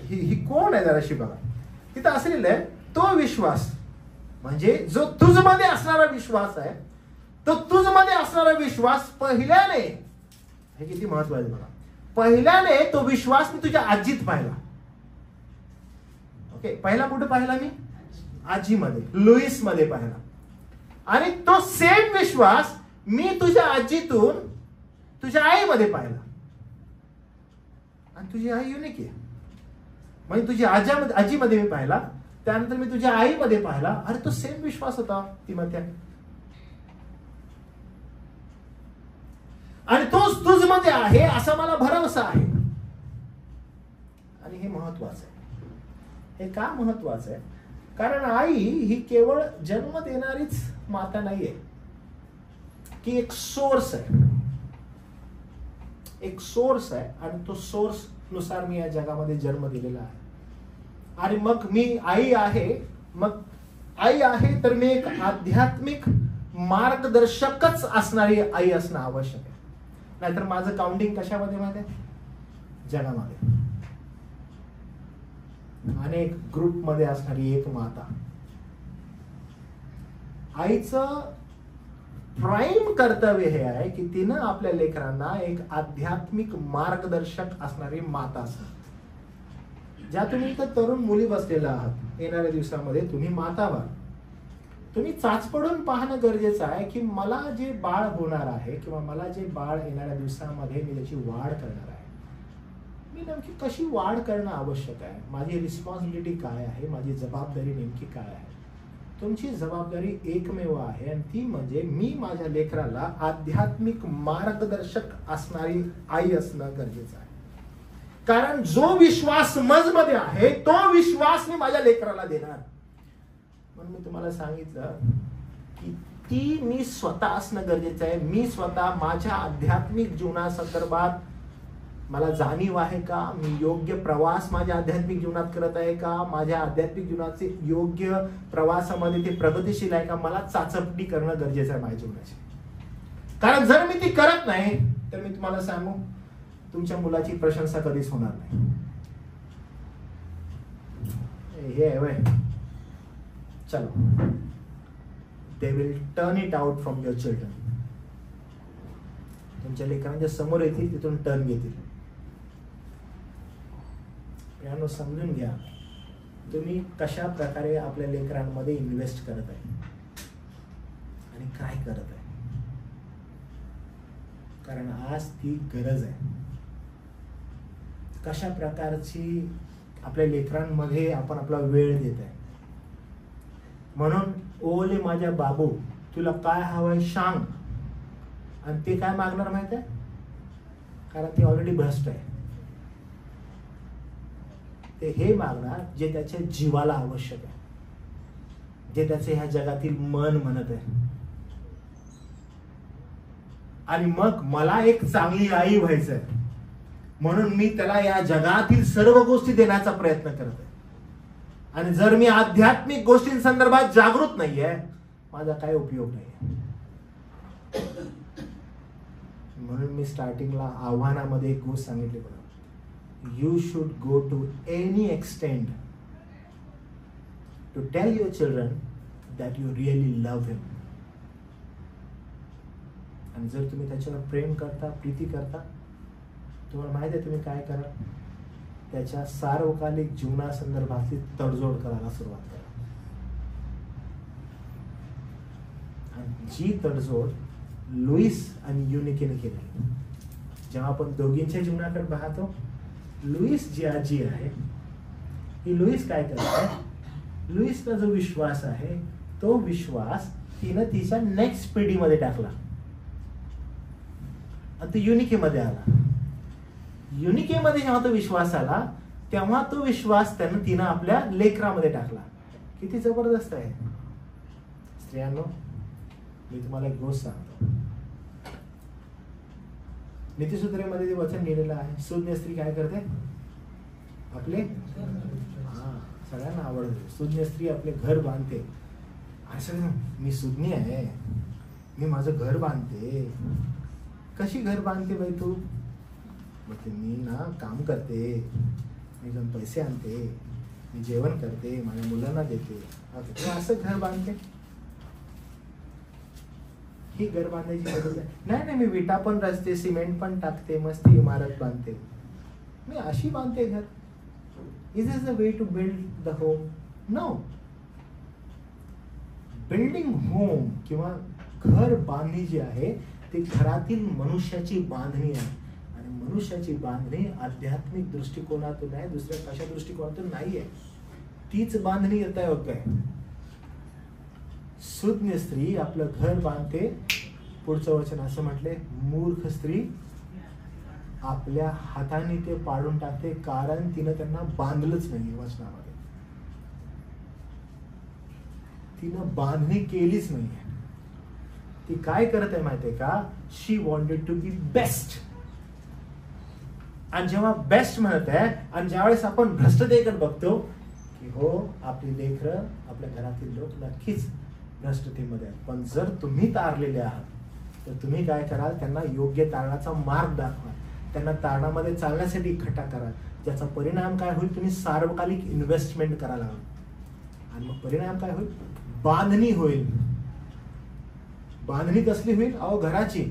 ही कोण आहे जराशी बघा, तिथं असलेलं आहे तो विश्वास, म्हणजे जो तुझमध्ये असणारा विश्वास आहे, तो तुझमध्ये असणारा विश्वास पहिल्याने, हे किती महत्वाचं बघा, पहिल्याने तो विश्वास मी तुझ्या आजीत पाहिला. ओके, पहिला कुठे पाहिला मी? आजीमध्ये, लुईस मध्ये पाहिला. आणि तो सेम विश्वास मी तुझ्या आजीतून तुझ्या आईमध्ये पाहिला. आणि तुझी आई युनिक आहे, म्हणजे तुझी आजीमध्ये मी पाहिला, त्यानंतर मी तुझ्या आईमध्ये पाहिला. अरे तो सेम विश्वास होता तिमोथ्या, आणि तोच तुझमध्ये आहे असा मला भरवसा आहे. आणि हे महत्वाचं आहे. हे का महत्वाचं आहे? कारण आई ही केवळ जन्म देणारीच माता नाहीये, की एक सोर्स आहे, एक सोर्स आहे. आणि तो सोर्स नुसार मी या जगामध्ये जन्म दिलेला आहे. आणि मग मी आई आहे, मग आई आहे तर मी एक आध्यात्मिक मार्गदर्शकच असणारी आई असणं आवश्यक आहे. नाहीतर माझं काउंटिंग कशामध्ये माहिती आहे? जगामध्ये अनेक ग्रुप मध्ये असणारी एक माता. आईचं प्राईम कर्तव्य हे आहे की तिनं आपल्या लेकरांना एक आध्यात्मिक मार्गदर्शक असणारी माता असणं. ज्या तुम्ही इथं तरुण मुली बसलेला आहात, येणाऱ्या दिवसामध्ये तुम्ही माता व्हा. तुम्ही चाचपडून पाहणं गरजेचं आहे की मला जे बाळ होणार आहे किंवा मला जे बाळ येणाऱ्या दिवसामध्ये मी त्याची वाढ करणार आहे, मी नेमकी कशी वाढ करणं आवश्यक आहे, माझी रिस्पॉन्सिबिलिटी काय आहे, माझी जबाबदारी नेमकी काय आहे. तुमची जबाबदारी एकमेव आहे, आणि ती म्हणजे मी माझ्या लेकराला आध्यात्मिक मार्गदर्शक असणारी आई असणं गरजेचं आहे. कारण जो विश्वास माझमध्ये आहे तो विश्वास मी माझ्या लेकराला देणार. म्हणून मी तुम्हाला सांगितलं की ती मी स्वतः असणं गरजेचं आहे. मी स्वतः माझ्या आध्यात्मिक जीवनासंदर्भात मला जाणीव आहे का, मी योग्य प्रवास माझ्या आध्यात्मिक जीवनात करत आहे का, माझ्या आध्यात्मिक जीवनाचे योग्य प्रवासामध्ये ते प्रगतिशील आहे का, मला चाचपणी करणं गरजेचं आहे माझ्या जीवनाची. कारण जर मी ती करत नाही तर मी तुम्हाला सांगू, तुमच्या मुलाची प्रशंसा कधीच होणार नाही. हे आहे वय, चलो, they will turn it out from your children. तुमच्या लेकरांच्या समोर येतील, तिथून टर्न घेतील. यानं समजून घ्या तुम्ही कशा प्रकारे आपल्या लेकरांमध्ये इन्व्हेस्ट करत आहे आणि काय करत आहे, कारण आज ती गरज आहे. कशा प्रकारची आपल्या लेकरांमध्ये आपण आपला वेळ देत आहे. म्हणून ओले माझ्या बाबू तुला काय हवंय सांग, आणि ते काय मागणार माहित आहे, कारण ते ऑलरेडी भ्रष्ट आहे. ते हे मागणार जे त्याच्या जीवाला आवश्यक आहे, जे त्याचे ह्या जगातील मन म्हणत आहे. आणि मग मला एक चांगली आई व्हायचंय म्हणून मी त्याला या जगातील सर्व गोष्टी देण्याचा प्रयत्न करत आहे. आणि जर मी आध्यात्मिक गोष्टींसंदर्भात जागृत नाहीये, माझा काय उपयोग नाहीये. म्हणून मी स्टार्टिंगला आव्हानामध्ये एक गोष्ट सांगितली बघा, you should go to any extend to tell your children that you really love him. आणि जर तुम्ही त्याच्यावर प्रेम करता, प्रीती करता, तुम्हाला माहिती आहे तुम्ही काय करा, त्याच्या सार्वकालिक जीवनासंदर्भातली तडजोड करायला सुरुवात करा. आणि जी तडजोड लुईस आणि युनिकेने केली. जेव्हा आपण दोघींच्या जीवनाकडे पाहतो, लुईस जी आजी आहे, ही लुईस काय करते, लुईसचा जो विश्वास आहे तो विश्वास तिनं तिच्या नेक्स्ट पिढीमध्ये टाकला आणि तो युनिकेमध्ये आला. युनिकेमध्ये जेव्हा तो विश्वास आला, तेव्हा तो विश्वास तिनं आपल्या लेकरामध्ये टाकला. किती जबरदस्त आहे. स्त्रियांनो, मी तुम्हाला एक गोष्ट सांगतो. नीतिसूत्रेमध्ये ते वचन लिहिलेलं आहे, सुज्ञ स्त्री काय करते, आपले सगळ्यांना आवडते, सुज्ञ स्त्री आपले घर बांधते. असं मी सुज्ञ आहे, मी माझं घर बांधते. कशी घर बांधते बाई तू? बोलते मी ना काम करते, मी जाऊन पैसे आणते, मी जेवण करते, माझ्या मुलांना देते. असं घर बांधते? ही घर बांधायची पद्धत आहे? नाही नाही, मी विटा पण रचते, सिमेंट पण टाकते, मस्त इमारत बांधते, मी अशी बांधते घर. Is this the way to build the home? No. Building home किंवा घर बांधणी जी आहे ती घरातील मनुष्याची बांधणी आहे. आणि मनुष्याची बांधणी आध्यात्मिक दृष्टिकोनातून आहे, दुसऱ्या कशा दृष्टिकोनातून नाही आहे. तीच बांधणी येत आहे. ओके, सुज्ञ स्त्री आपलं घर बांधते. पुढचं वचन असं म्हटले, मूर्ख स्त्री आपल्या हाताने ते पाडून टाकते, कारण तिनं त्यांना बांधलंच नाही. वचनामध्ये तिनं बांधणी केलीच नाहीये. ती काय करत आहे माहितीये का? शी वॉन्टेड टू बी बेस्ट. आणि जेव्हा बेस्ट म्हणत आहे आणि ज्यावेळेस आपण भ्रष्टतेकडे बघतो की हो आपली लेकरं, आपल्या घरातील लोक नक्कीच भ्रष्टतेमध्ये आहेत, पण जर तुम्ही तारलेले आहात तर तुम्ही काय कराल, त्यांना योग्य तारणाचा मार्ग दाखवा, त्यांना तारणामध्ये चालण्यासाठी इकट्ठा करा. ज्याचा परिणाम काय होईल, तुम्ही सार्वकालिक इन्व्हेस्टमेंट करायला हवी. आणि मग परिणाम काय होईल, बांधणी होईल. बांधणी कसली होईल? अहो घराची.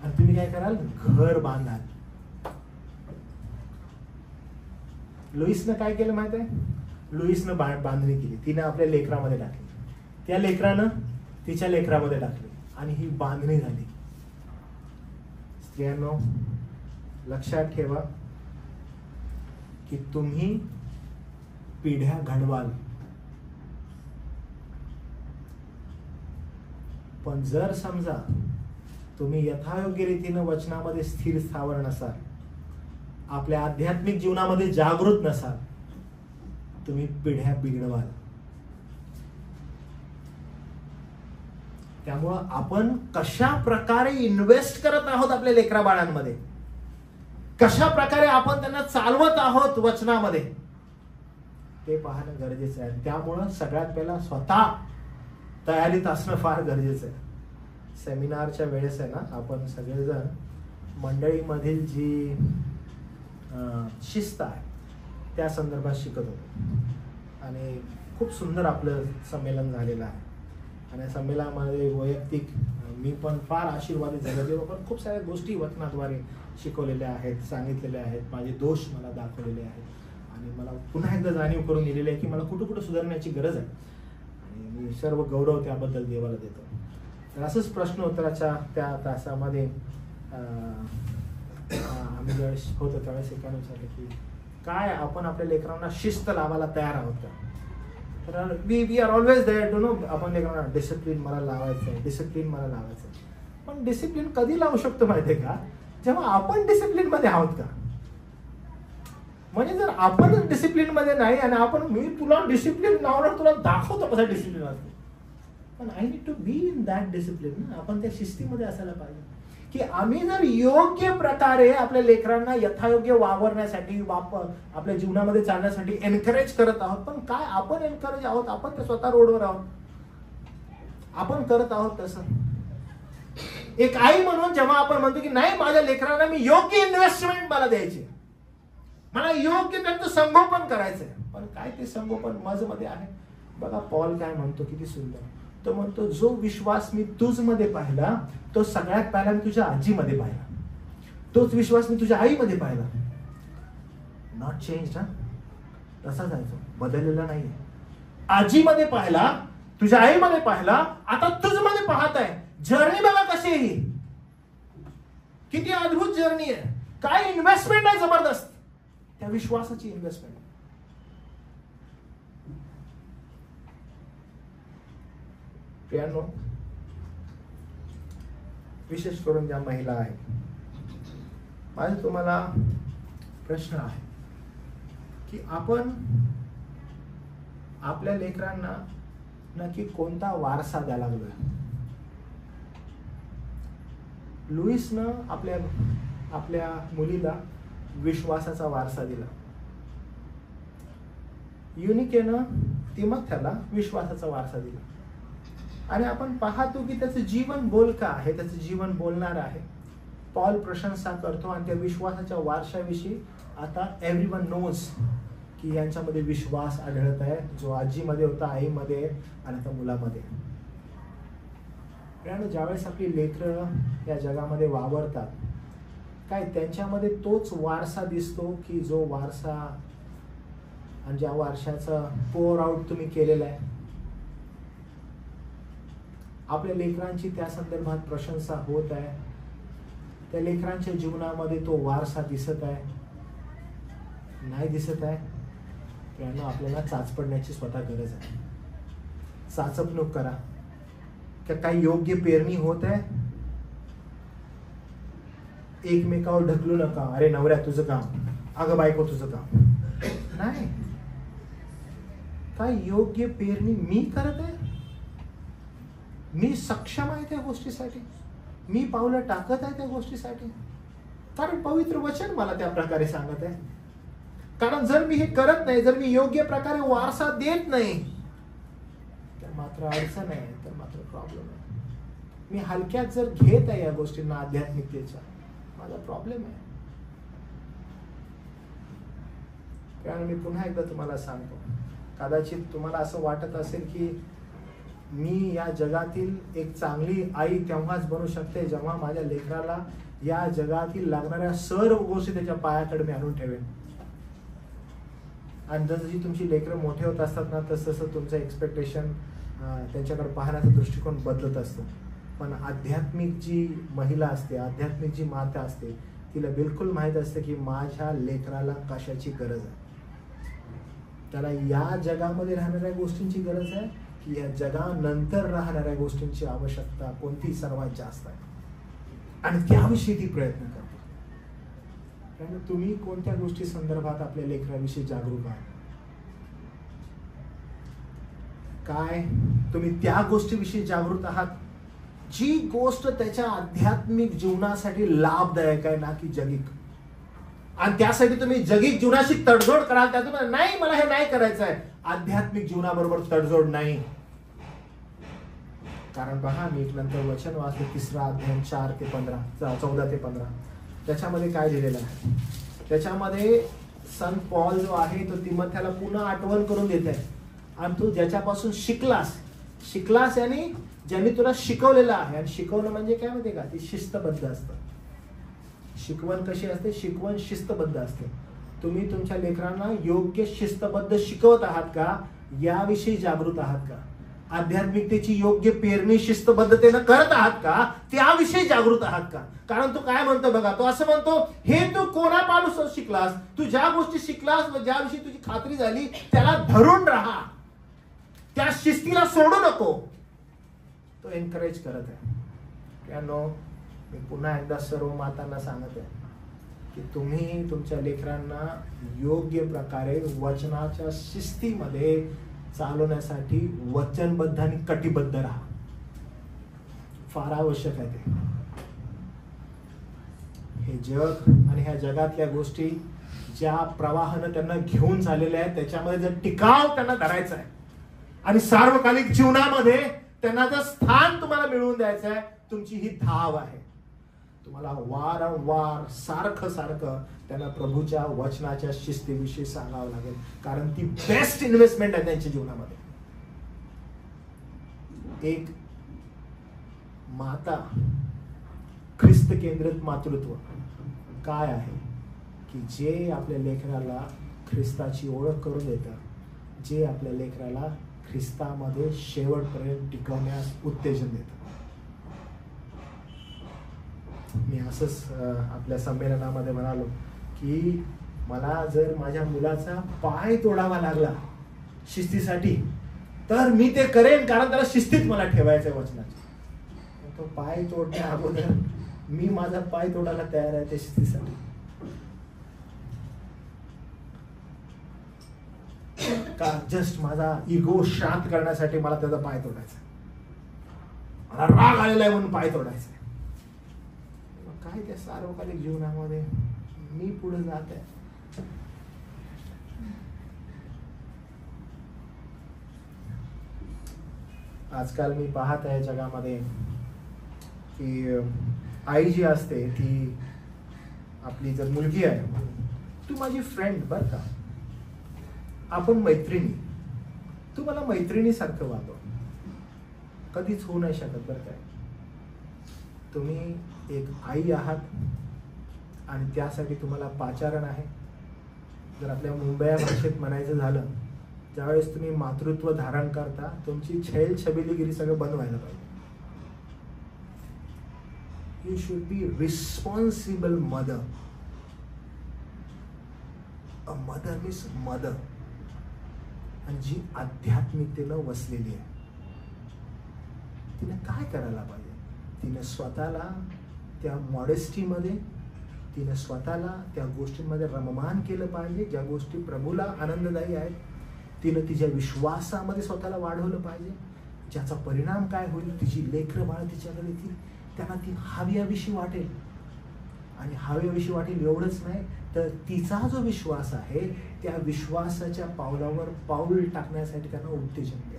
आणि तुम्ही काय कराल, घर बांधाल. लुईसनं काय केलं माहित आहे? लुईसनं बांधणी केली, तिने आपल्या लेकरामध्ये टाकली, त्या लेकरानं तिच्या लेकरामध्ये टाकली आणि ही बांधणी झाली. स्त्रियांनो, लक्षात ठेवा की तुम्ही पिढ्या घडवाल, पण जर समजा तुम्ही यथायोग्य रीतीनं वचनामध्ये स्थिर स्थावर नसाल, आपल्या आध्यात्मिक जीवनामध्ये जागृत नसाल, तुम्ही पिढ्या बिघडवाल. त्यामुळं आपण कशा प्रकारे इन्व्हेस्ट करत आहोत आपल्या लेकरा बाळांमध्ये, कशा प्रकारे आपण त्यांना चालवत आहोत वचनामध्ये, ते पाहणं गरजेचं आहे. त्यामुळं सगळ्यात पहिला स्वतः तयारीत असणं फार गरजेचं आहे. सेमिनारच्या वेळेस आहे ना, आपण सगळेजण मंडळीमधील जी शिस्त आहे त्या संदर्भात शिकत होतो आणि खूप सुंदर आपलं संमेलन झालेलं आहे. आणि संमेलनामध्ये वैयक्तिक मी पण फार आशीर्वादित झालो. तेव्हा पण खूप साऱ्या गोष्टी वचनाद्वारे शिकवलेल्या आहेत, सांगितलेल्या आहेत, माझे दोष मला दाखवलेले आहेत आणि मला पुन्हा एकदा जाणीव करून दिलेली आहे की मला कुठं कुठं सुधारण्याची गरज आहे आणि मी सर्व गौरव त्याबद्दल देवाला देतो. तर असंच प्रश्नोत्तराच्या त्या तासामध्ये आम्ही ज्यावेळेस होतो त्यावेळेस एकाने विचारलं की काय आपण आपल्या लेकरांना शिस्त लावायला तयार आहोत का. तर we are always there to know, आपण लेकरांना डिसिप्लिन मला लावायचं आहे, डिसिप्लिन मला लावायचं आहे. पण डिसिप्लिन कधी लावू शकतो माहिती आहे का, जेव्हा आपण डिसिप्लिन मध्ये आहोत का. म्हणजे जर आपण डिसिप्लिन मध्ये नाही आणि आपण मी तुला डिसिप्लिन लावणार, तुला दाखवतो कसा डिसिप्लिन असतो, पण I need to be in that discipline. आपण त्या शिस्तीमध्ये असायला पाहिजे की आम्ही जर योग्य प्रकारे आपल्या लेकरांना यथायोग्य वावरण्यासाठी आपल्या जीवनामध्ये चालण्यासाठी एनकरेज करत आहोत. पण काय आपण एनकरेज आहोत, आपण तर स्वतः रोडवर आहोत, आपण करत आहोत तसं. एक आई म्हणून जेव्हा आपण म्हणतो की नाही माझ्या लेकरांना मी योग्य इन्व्हेस्टमेंट मला द्यायची, मला योग्य त्यांचं संगोपन करायचंय, पण काय ते संगोपन मजमध्ये आहे. बघा पॉल काय म्हणतो, किती सुंदर तो म्हणतो, जो विश्वास मी तुझमध्ये पाहिला तो सगळ्यात पहिला मी तुझ्या आजीमध्ये पाहिला, तोच विश्वास मी तुझ्या आईमध्ये पाहिला. नॉट चेंज ना, तसा जायचो, बदललेला नाहीये. आजीमध्ये पाहिला, तुझ्या आईमध्ये पाहिला, आता तुझमध्ये पाहत आहे. जर्नी बघा कशी आहे, किती अद्भुत जर्नी आहे. काय इन्व्हेस्टमेंट आहे जबरदस्त, त्या विश्वासाची इन्व्हेस्टमेंट. प्रियांनो, विशेष करून ज्या महिला आहेत, माझा तुम्हाला प्रश्न आहे की आपण आपल्या लेकरांना नक्की कोणता वारसा द्यायला लागलोय. लुईसनं आपल्या मुलीला विश्वासाचा वारसा दिला, युनिकेनं तिमोथेला विश्वासाचा वारसा दिला. आणि आपण पाहतो की त्याचं जीवन बोलकं आहे, त्याचं जीवन बोलणार आहे. पॉल प्रशंसा करतो आणि त्या विश्वासाच्या वारशाविषयी आता एव्हरीवन नोज की यांच्यामध्ये विश्वास आढळत आहे, जो आजीमध्ये होता, आईमध्ये आणि आता मुलामध्ये. ज्यावेळेस आपली लेकरं या जगामध्ये वावरतात, काय त्यांच्यामध्ये तोच वारसा दिसतो की जो वारसा आणि ज्या वारशाचा पोर आउट तुम्ही केलेला आहे. आपल्या लेकरांची त्या संदर्भात प्रशंसा होत आहे, त्या लेकरांच्या जीवनामध्ये तो वारसा दिसत आहे, नाही दिसत आहे. त्यामुळे आपल्याला चाचपडण्याची स्वतः गरज आहे. चाचपणूक करा, काही योग्य पेरणी होत आहे. एकमेकावर ढकलू नका, अरे नवऱ्या तुझं काम, अगं बायको तुझं काम. नाही, काय योग्य पेरणी मी करत आहे, मी सक्षम आहे त्या गोष्टीसाठी, मी पावलं टाकत आहे त्या गोष्टीसाठी, कारण पवित्र वचन मला त्या प्रकारे सांगत आहे. कारण जर मी हे करत नाही, जर मी योग्य प्रकारे वारसा देत नाही, तर मात्र अडचण आहे, तर मात्र प्रॉब्लेम आहे. मी हलक्यात जर घेत आहे या गोष्टींना, आध्यात्मिकतेच्या, माझा प्रॉब्लेम आहे. कारण मी पुन्हा एकदा तुम्हाला सांगतो, कदाचित तुम्हाला असं वाटत असेल की मी या जगातील एक चांगली आई तेव्हाच बनू शकते जेव्हा माझ्या लेकराला या जगातील लागणाऱ्या सर्व गोष्टी त्याच्या पायाकडे मी आणून ठेवेन. आणि जशी तुमची लेकरं मोठे होत असतात ना, तसं तुमचं एक्सपेक्टेशन, त्यांच्याकडे पाहण्याचा दृष्टिकोन बदलत असतो. पण आध्यात्मिक जी महिला असते, आध्यात्मिक जी माता असते, तिला बिलकुल माहीत असते की माझ्या लेकराला कशाची गरज आहे. त्याला या जगामध्ये राहणाऱ्या गोष्टींची गरज आहे की या जगानंतर राहणाऱ्या गोष्टींची आवश्यकता कोणती सर्वात जास्त आहे, आणि त्याविषयी ती प्रयत्न करते. कारण तुम्ही कोणत्या गोष्टी संदर्भात आपल्या लेकराविषयी जागरूक आहात, काय तुम्ही त्या गोष्टीविषयी जागृत आहात जी गोष्ट त्याच्या आध्यात्मिक जीवनासाठी लाभदायक आहे, ना की जगिक. आणि त्यासाठी तुम्ही जगिक जीवनाशी तडजोड कराल, त्यातून नाही मला हे नाही करायचं आहे, आध्यात्मिक जीवनाबरोबर तडजोड नाही. कारण पहा, मी नंतर वचन वाचले 3 अध्याय 4 ते 15, 14 ते 15, त्याच्यामध्ये काय लिहिलेलं आहे. त्याच्यामध्ये संत पॉल जो आहे तो तिमोथेला पुन्हा आठवण करून देत आहे. आणि तू ज्याच्यापासून शिकलास आणि ज्यांनी तुला शिकवलेलं आहे. आणि शिकवणं म्हणजे काय माहितीये का, ती शिस्तबद्ध असतं. शिकवण कशी असते, शिकवण शिस्तबद्ध असते. तुम्ही तुमच्या लेकरांना योग्य शिस्तबद्ध शिकवत आहात का, याविषयी जागृत आहात का? आध्यात्मिकतेची योग्य पेरणी शिस्तबद्धतेनं करत आहात का, त्याविषयी जागृत आहात का? कारण तो काय म्हणतो बघा, तो असं म्हणतो, हे तू कोणापासून शिकलास, तू ज्या गोष्टी शिकलास व ज्याविषयी तुझी खात्री झाली त्याला धरून राहा, त्या शिस्तीला सोडू नको. तो एनकरेज करत आहे. त्यानो मी पुन्हा एकदा सर्व मातांना सांगत आहे की तुम्ही तुमच्या लेकरांना योग्य प्रकारे वचनाच्या शिस्तीमध्ये चालवण्यासाठी वचनबद्ध आणि कटिबद्ध राहा. फार आवश्यक आहे ते. हे जग आणि ह्या जगातल्या गोष्टी ज्या प्रवाहानं त्यांना घेऊन झालेल्या आहेत त्याच्यामध्ये जर टिकाव त्यांना धरायचा आहे आणि सार्वकालिक जीवनामध्ये त्यांना जर स्थान तुम्हाला मिळवून द्यायचं आहे, तुमची ही धाव आहे. तुम्हाला वारंवार सारखं त्यांना प्रभूच्या वचनाच्या शिस्तीविषयी सांगावं लागेल, कारण ती बेस्ट इन्व्हेस्टमेंट आहे त्यांच्या जीवनामध्ये. एक माता ख्रिस्त केंद्रित मातृत्व काय आहे की जे आपल्या लेकराला ख्रिस्ताची ओळख करून देतं, जे आपल्या लेकराला ख्रिस्तामध्ये शेवटपर्यंत टिकवण्यास उत्तेजन देतं. मी असंच आपल्या संमेलनामध्ये म्हणालो की मला जर माझ्या मुलाचा पाय तोडावा लागला शिस्तीसाठी तर मी ते करेन, कारण त्याला शिस्तीत मला ठेवायचंय वचनाचे. तो पाय तोडण्या अगोदर मी माझा पाय तोडायला तयार आहे त्या शिस्तीसाठी. का जस्ट माझा इगो शांत करण्यासाठी मला त्याचा पाय तोडायचा, मला राग आलेला आहे म्हणून पाय तोडायचा. काय त्या सार्वकालिक जीवनामध्ये मी पुढे जात आहे. आजकाल मी पाहत आहे जगामध्ये की आई जी असते ती आपली जर मुलगी आहे, तू माझी फ्रेंड बर का, आपण मैत्रिणी, तू मला मैत्रिणीसारखं वागव, कधीच होऊ नाही शकत बरं काय. तुम्ही एक आई आहात आणि त्यासाठी तुम्हाला पाचारण आहे. जर आपल्या मुंबई भाषेत म्हणायचं झालं, ज्यावेळेस तुम्ही मातृत्व धारण करता तुमची छैल छबिलीगिरी सगळं बंद व्हायला पाहिजे. You should be responsible mother. A mother means mother, आणि जी आध्यात्मिकतेनं वसलेली आहे. तिने काय करायला पाहिजे, तिने स्वतःला त्या मॉडेस्टीमध्ये, तिने स्वतःला त्या गोष्टींमध्ये रममान केलं पाहिजे ज्या गोष्टी प्रभूला आनंददायी आहेत. तिने तिच्या विश्वासामध्ये स्वतःला वाढवलं पाहिजे, ज्याचा परिणाम काय होईल, तिची लेकरं बाळ तिच्याकडे येतील, त्यांना ती हव्याविषयी वाटेल. आणि हव्याविषयी वाटेल एवढंच नाही तर तिचा जो विश्वास आहे त्या विश्वासाच्या पावलावर पाऊल टाकण्यासाठी त्यांना उत्तेजन मिळेल.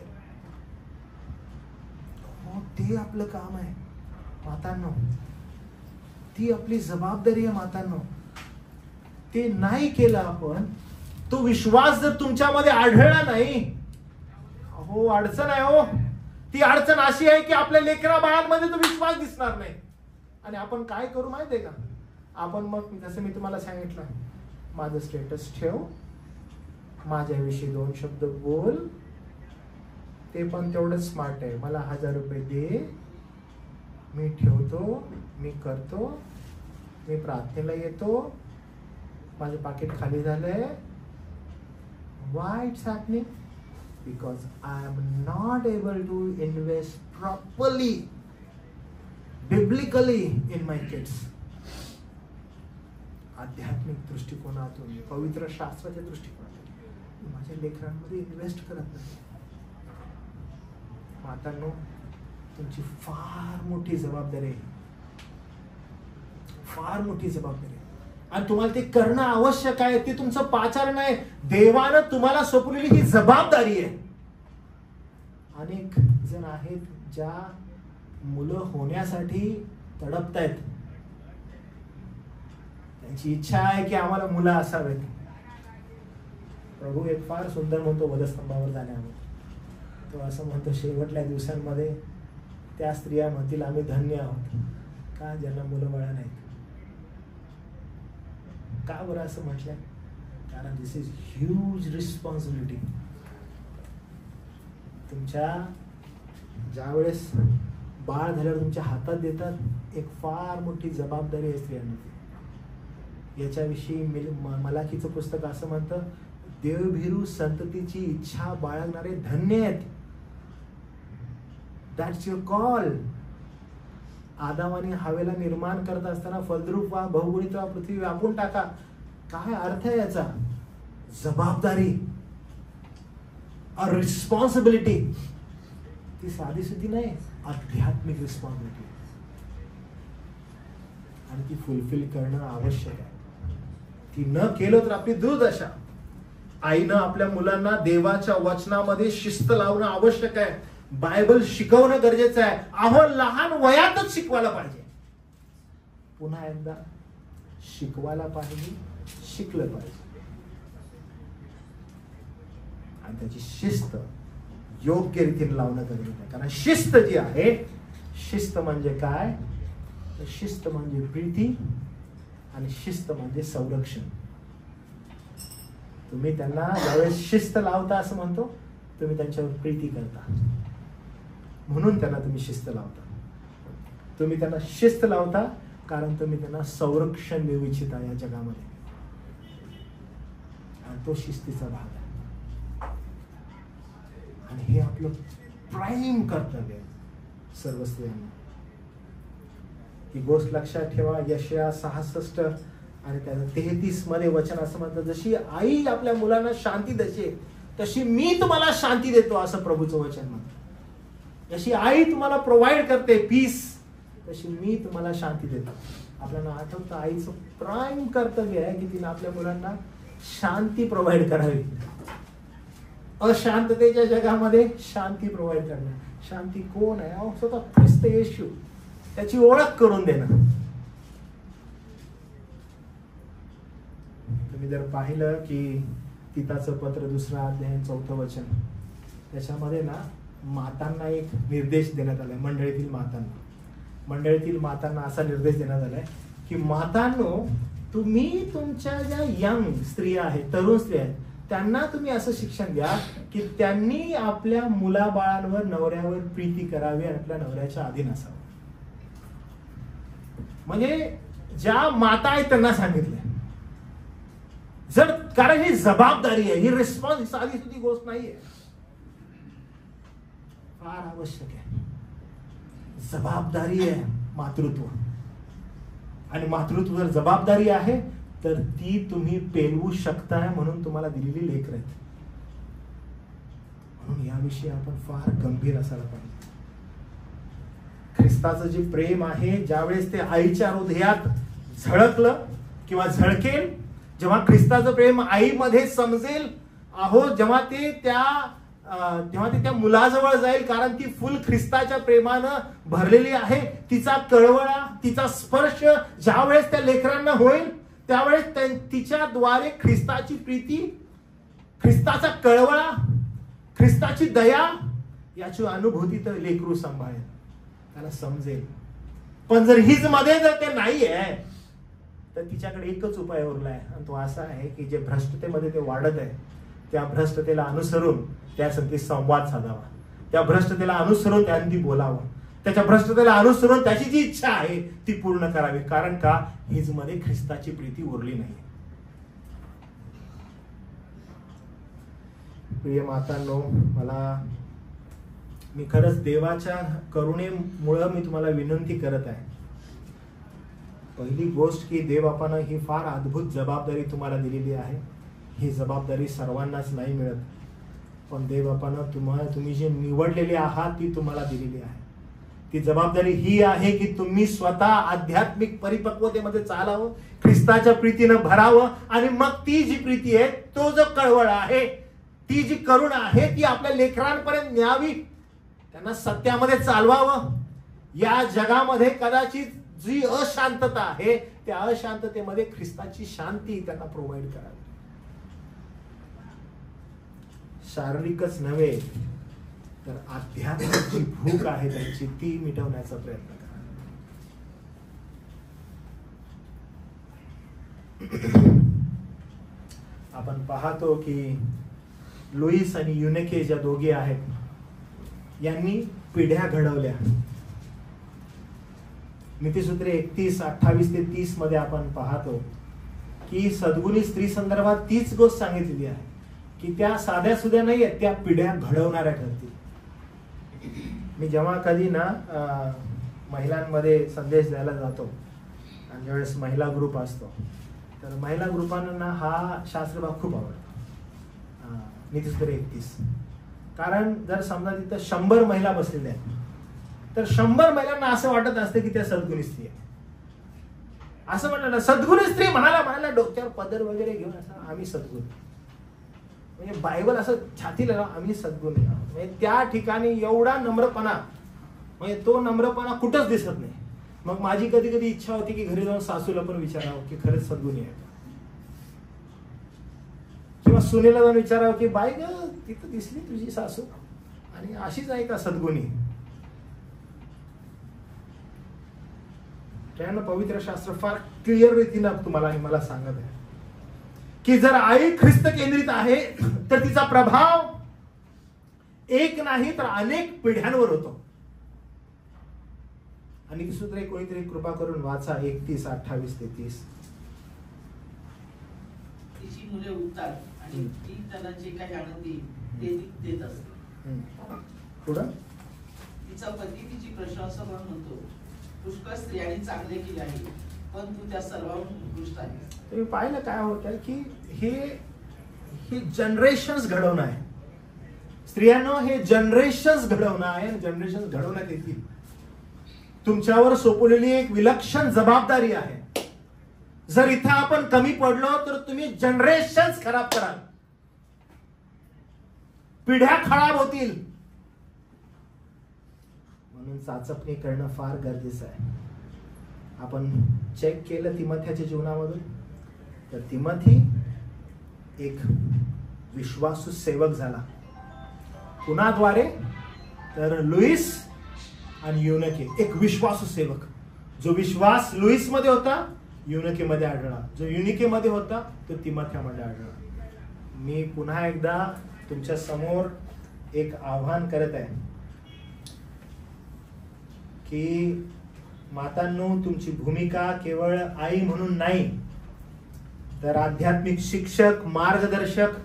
ते आपलं काम आहे मातांनो, ती आपली जबाबदारी आहे मातांनो. ते नाही केलं आपण, तो विश्वास जर तुमच्यामध्ये आढळला नाही, हो अडचण आहे. हो ती अडचण अशी आहे की आपल्या लेकरा बाळांमध्ये तो विश्वास दिसणार नाही. आणि आपण काय करू माहितीये का, आपण मग जसं मी तुम्हाला सांगितलं, माझं स्टेटस ठेव, माझ्याविषयी 2 शब्द बोल, ते पण तेवढंच स्मार्ट आहे, मला 1000 रुपये दे, मी ठेवतो, मी करतो, मी प्रार्थनेला येतो, माझं पाकिट खाली झालंय. Why it's happening? Because I am not able to invest properly, biblically in my kids. आध्यात्मिक दृष्टिकोनातून, पवित्र शास्त्राच्या दृष्टिकोनातून माझ्या लेकरांमध्ये इन्व्हेस्ट करत नाही. मातांनो, तुमची फार मोठी जबाबदारी आहे, फार मोठी जबाबदारी आहे. आणि तुम्हाला ते करणं आवश्यक आहे, ते तुमचं पाचारण आहे. देवानं तुम्हाला सोपवलेली ही जबाबदारी आहे. अनेक जण आहेत ज्या मुलं होण्यासाठी तडपतायत, त्यांची इच्छा आहे की आम्हाला मुलं असावेत, प्रभू एक फार सुंदर म्हणतो वधस्तंभावर जाण्यावर. तो असं म्हणतो शेवटल्या दिवसांमध्ये त्या स्त्रिया म्हणतील आम्ही धन्य आहोत का ज्यांना मुलं बाळं नाहीत. का बरं असं म्हटलंय? कारण दिस इज ह्यूज रिस्पॉन्सिबिलिटी. तुमच्या ज्या वेळेस बाळ झाल्यावर तुमच्या हातात देतात एक फार मोठी जबाबदारी आहे स्त्रियांना. याच्याविषयी मलाकीचं पुस्तक असं म्हणतं, देवभीरू संततीची इच्छा बाळगणारे धन्य आहेत. That's your call. आदामाने हवेला निर्माण करत असताना फलद्रूप व्हा, बहुगुणित व्हा, पृथ्वी व्यापून टाका. काय अर्थ आहे याचा? जबाबदारी, अ रिस्पॉन्सिबिलिटी. ती साधी सुधी नाही, आध्यात्मिक रिस्पॉन्सिबिलिटी. आणि ती फुलफिल करणं आवश्यक आहे. ती न केलं तर आपली दुर्दशा. आईनं आपल्या मुलांना देवाच्या वचनामध्ये शिस्त लावणं आवश्यक आहे. बायबल शिकवणं गरजेचं आहे. अहो लहान वयातच शिकवायला पाहिजे. पुन्हा एकदा शिकवायला पाहिजे, शिकलं पाहिजे. आणि त्याची शिस्त योग्य रीतीने लावणं गरजेचं आहे. कारण शिस्त जी आहे, शिस्त म्हणजे काय? तर शिस्त म्हणजे प्रीती आणि शिस्त म्हणजे संरक्षण. तुम्ही त्यांना ज्यावेळेस शिस्त लावता असं म्हणतो, तुम्ही त्यांच्यावर प्रीती करता म्हणून त्यांना तुम्ही शिस्त लावता. तुम्ही त्यांना शिस्त लावता कारण तुम्ही त्यांना संरक्षण देऊ इच्छिता या जगामध्ये. आणि तो शिस्तीचा भाग आहे. आणि हे आपलं प्राईम कर्तव्य आहे सर्व स्त्रियांना. ही गोष्ट लक्षात ठेवा. यशया 66 आणि त्याचं 33 मध्ये वचन असं म्हणतं, जशी आई आपल्या मुलांना शांती देते तशी मी तुम्हाला शांती देतो, असं प्रभूचं वचन म्हणतं. जशी आई तुम्हाला प्रोव्हाइड करते पीस, तशी मी तुम्हाला शांती देतो. आपल्याला आठवतं आईचं प्राईम कर्तव्य आहे की तिने आपल्या मुलांना शांती प्रोव्हाइड करावी. अशांततेच्या जगामध्ये शांती प्रोव्हाइड करणं. शांती कोण आहे? स्वतः ख्रिस्त येशू. त्याची ओळख करून देणं. तुम्ही जर पाहिलं की तिताचं पत्र 2 अध्याय 4 वचन, त्याच्यामध्ये ना मातांना एक निर्देश देण्यात आलाय. मंडळीतील मातांना असा निर्देश देण्यात आलाय की मातांनो, तुम्ही तुमच्या ज्या यंग स्त्रिया आहेत, तरुण स्त्रिया आहेत, त्यांना तुम्ही असं शिक्षण द्या की त्यांनी आपल्या मुलाबाळांवर, नवऱ्यावर प्रीती करावी आणि आपल्या नवऱ्याच्या अधीन असावं. म्हणजे ज्या माता आहेत त्यांना सांगितलंय. जर कारण ही जबाबदारी आहे, ही रिस्पॉन्स साधी सुधी गोष्ट नाहीये, फार आवश्यक आहे. जबाबदारी आहे मातृत्व. आणि मातृत्व जर जबाबदारी आहे तर ती तुम्ही पेलवू शकताय म्हणून तुम्हाला दिलेली लेकरं आहेत. म्हणून याविषयी आपण फार गंभीर असायला पाहिजे. ख्रिस्ताचं जे प्रेम आहे, ज्यावेळेस ते आईच्या हृदयात झळकलं किंवा झळकेल, जेव्हा ख्रिस्ताचं प्रेम आईमध्ये समजेल, अहो जेव्हा ते त्या मुलाजवळ जाईल, कारण ती फुल ख्रिस्ताच्या प्रेमानं भरलेली आहे. तिचा कळवळा, तिचा स्पर्श ज्यावेळेस त्या लेकरांना होईल, त्यावेळेस तिच्याद्वारे ख्रिस्ताची प्रीती, ख्रिस्ताचा कळवळा, ख्रिस्ताची दया याची अनुभूती तर लेकरू सांभाळेल, त्याला समजेल. पण जर हिज मध्ये जर ते नाही आहे तर तिच्याकडे एकच उपाय उरला आहे, आणि तो असा आहे की जे भ्रष्टतेमध्ये ते वाढत आहे, त्या भ्रष्टतेला अनुसरून त्यासाठी संवाद साधावा. त्या भ्रष्टतेला अनुसरून त्यांनी बोलावं. त्याच्या भ्रष्टतेला अनुसरून त्याची जी इच्छा आहे ती पूर्ण करावी. कारण का? हिज मध्ये ख्रिस्ताची प्रीती उरली नाही. प्रिय मातांनो, मी खरंच देवाच्या करुणेमुळं मी तुम्हाला विनंती करत आहे. पहिली गोष्ट की देव आपण ही फार अद्भुत जबाबदारी तुम्हाला दिलेली आहे. ही जबाबदारी सर्वांनाच नाही मिळत, पण देव आपण तुम्ही जे निवडलेले आहात ती तुम्हाला दिलेली आहे. ती जबाबदारी ही आहे की तुम्ही स्वतः आध्यात्मिक परिपक्वतेमध्ये चालावं, ख्रिस्ताच्या प्रीतीनं भरावं, आणि मग ती जी प्रीती आहे, तो जो कळवळा आहे, ती जी करुणा आहे, ती आपल्या लेकरांपर्यंत न्यावी, त्यांना सत्यामध्ये चालवावं. या जगामध्ये कदाचित जी अशांतता आहे, त्या अशांततेमध्ये ख्रिस्ताची शांती त्यांना प्रोव्हाइड करावी. शारीरिकच नव्हे तर आध्यात्मिक जी भूक आहे त्यांची ती मिटवण्याचा प्रयत्न करा. आपण पाहतो की लुईस आणि युनेके ज्या दोघे आहेत यांनी पिढ्या घडवल्या. नीतिसूत्रे 31:28-30 मध्ये आपण पाहतो की सद्गुणी स्त्री संदर्भात तीच गोष्ट सांगितलेली आहे की त्या साध्या सुध्या नाही आहेत, त्या पिढ्या घडवणाऱ्या ठरतील. मी जेव्हा कधी ना महिलांमध्ये संदेश द्यायला जातो आणि ज्यावेळेस महिला ग्रुप असतो तर महिला ग्रुपांना हा शास्त्रभाग खूप आवडतो, नीतिसूत्रे 31. कारण जर समजा तिथं 100 महिला बसलेल्या आहेत तर 100 महिलांना असं वाटत असते की त्या सद्गुणी स्त्री आहे. असं म्हटलं ना सद्गुणी स्त्री म्हणाला डोक्यावर पदर वगैरे घेऊन असं आम्ही सद्गुणी, म्हणजे बायबल असं छातीला आम्ही सद्गुणी आहोत. म्हणजे त्या ठिकाणी एवढा नम्रपणा, म्हणजे तो नम्रपणा कुठंच दिसत नाही. मग माझी कधी कधी इच्छा होती की घरी जाऊन सासूला पण विचारावं की खरंच सद्गुणी आहे का, किंवा सुनेला जाऊन विचारावं की बाई ग तिथं दिसली तुझी सासू आणि अशीच आहे का सद्गुणी. त्यानं पवित्र शास्त्र फार क्लिअर रीतीनं तुम्हाला आणि मला सांगत आहे की जर आई ख्रिस्त केंद्रित आहे तर तिचा प्रभाव एक नाही तर अनेक पिढ्यांवर होतो. आणि नीतिसूत्रे कोणीतरी कृपा करून वाचा 31:28-30. तिची मुले उठतात आणि ती त्याला जे काही आनंदी ते देत असते. पुढं तिचा पती तिची प्रशंसा म्हणतो, पुष्कळ स्त्रियांनी चांगले केले आहे पण तू त्या सर्वांहून उत्कृष्ट आहे. तुम्ही पाहिलं काय होतं की हे जनरेशन्स घडवणं आहे. स्त्रियांनो हे जनरेशन्स घडवणं आहे. जनरेशन्स घडवण्यात येतील. तुमच्यावर सोपवलेली एक विलक्षण जबाबदारी आहे. जर इथं आपण कमी पडलो तर तुम्ही जनरेशन्स खराब कराल, पिढ्या खराब होतील. म्हणून चाचपणी करणं फार गरजेचं आहे. आपण चेक केलं तिमथ्याच्या जीवनामधून तर तिमथी एक विश्वासू सेवक झाला. कुणाद्वारे तर लुईस आणि युनेके, एक विश्वासू सेवक. जो विश्वास लुईस मध्ये होता युनेके मध्ये आढळला, जो युनिके मध्ये होता तो तिमथ्यामध्ये आढळला. मी पुन्हा एकदा तुमच्या समोर एक आव्हान करत आहे की मातांनो, तुमची भूमिका केवळ आई म्हणून नाही तर आध्यात्मिक शिक्षक, मार्गदर्शक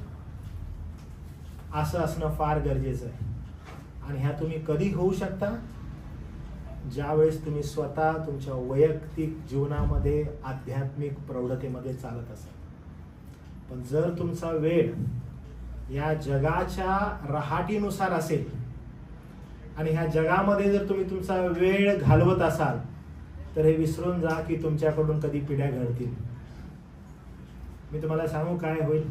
असं असणं फार गरजेचं आहे. आणि ह्या तुम्ही कधी होऊ शकता, ज्यावेळेस तुम्ही स्वतः तुमच्या वैयक्तिक जीवनामध्ये आध्यात्मिक प्रौढतेमध्ये चालत असाल. पण जर तुमचा वेळ या जगाच्या रहाटीनुसार असेल आणि ह्या जगामध्ये जर तुम्ही तुमचा वेळ घालवत असाल तर हे विसरून जा की तुमच्याकडून कधी पिढ्या घडतील. मी तुम्हाला सांगू काय होईल.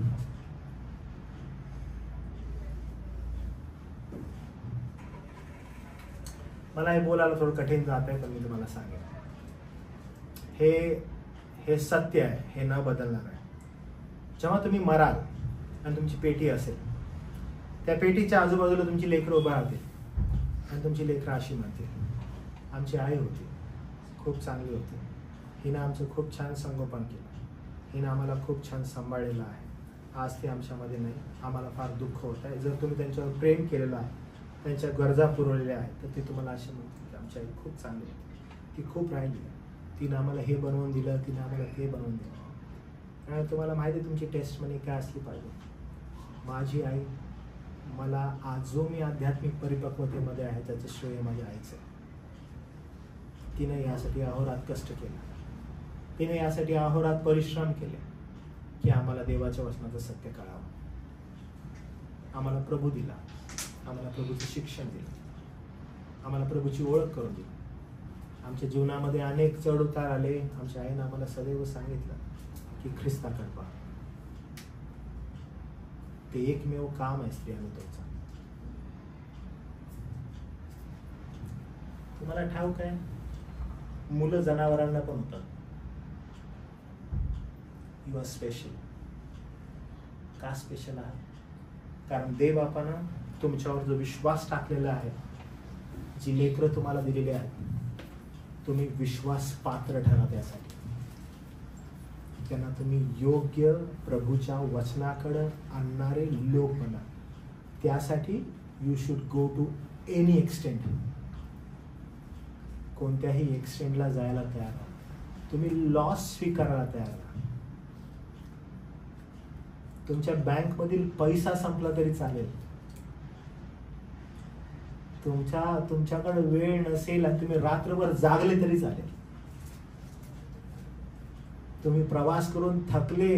मला हे बोलायला थोडं कठीण जात आहे पण मी तुम्हाला सांगेन, हे सत्य आहे, हे न बदलणार आहे. जेव्हा तुम्ही मराल आणि तुमची पेटी असेल, त्या पेटीच्या आजूबाजूला तुमची लेकरं उभा राहतील आणि तुमची लेकरं अशी म्हणतील, आमची आई होती, खूप चांगली होती, हिनं आमचं खूप छान संगोपन केलं, हिनं आम्हाला खूप छान सांभाळलेलं आहे, आज ते आमच्यामध्ये नाही, आम्हाला फार दुःख होत आहे. जर तुम्ही त्यांच्यावर प्रेम केलेलं आहे, त्यांच्या गरजा पुरवलेल्या आहेत तर ते तुम्हाला असे म्हणतील की आमची आई खूप चांगली होती, ती खूप राहिली, तिनं आम्हाला हे बनवून दिलं, तिनं आम्हाला ते बनवून दिलं. आणि तुम्हाला माहिती आहे तुमची टेस्ट मनी काय असली पाहिजे. माझी आई मला आज जो मी आध्यात्मिक परिपक्वतेमध्ये आहे त्याचं श्रेय माझ्या आईचं. तिने यासाठी अहोरात कष्ट केलं, तिने यासाठी अहोरात परिश्रम केले की आम्हाला देवाच्या वचनाचं सत्य कळावं, आम्हाला प्रभू दिला, आम्हाला प्रभूचं शिक्षण दिलं, आम्हाला प्रभूची ओळख करून दिली. आमच्या जीवनामध्ये अनेक चढ उतार आले. आमच्या आईनं आम्हाला सदैव सांगितलं की ख्रिस्ताकडे पहा. ते एकमेव काम आहे स्त्रियांनी तुमचं. तुम्हाला ठाऊक आहे, मुलं जनावरांना पण होतात. You are special. का स्पेशल आहात? कारण देवबापानं तुमच्यावर जो विश्वास टाकलेला आहे, जी लेकरं तुम्हाला दिलेली आहेत, तुम्ही विश्वास पात्र ठरा त्यासाठी. त्यांना तुम्ही योग्य प्रभूच्या वचनाकडे आणणारे लोक बना. त्यासाठी you should go to any extent. कोणत्याही एक्सटेंटला जायला तयार आहात. तुम्ही लॉस स्वीकारायला तयार आहात. तुमच्या बँकमधील पैसा संपला तरी चालेल. तुमच्याकडे वेळ नसेल आणि तुम्ही रात्रभर जागले तरी चालेल. तुम्ही प्रवास करून थकले,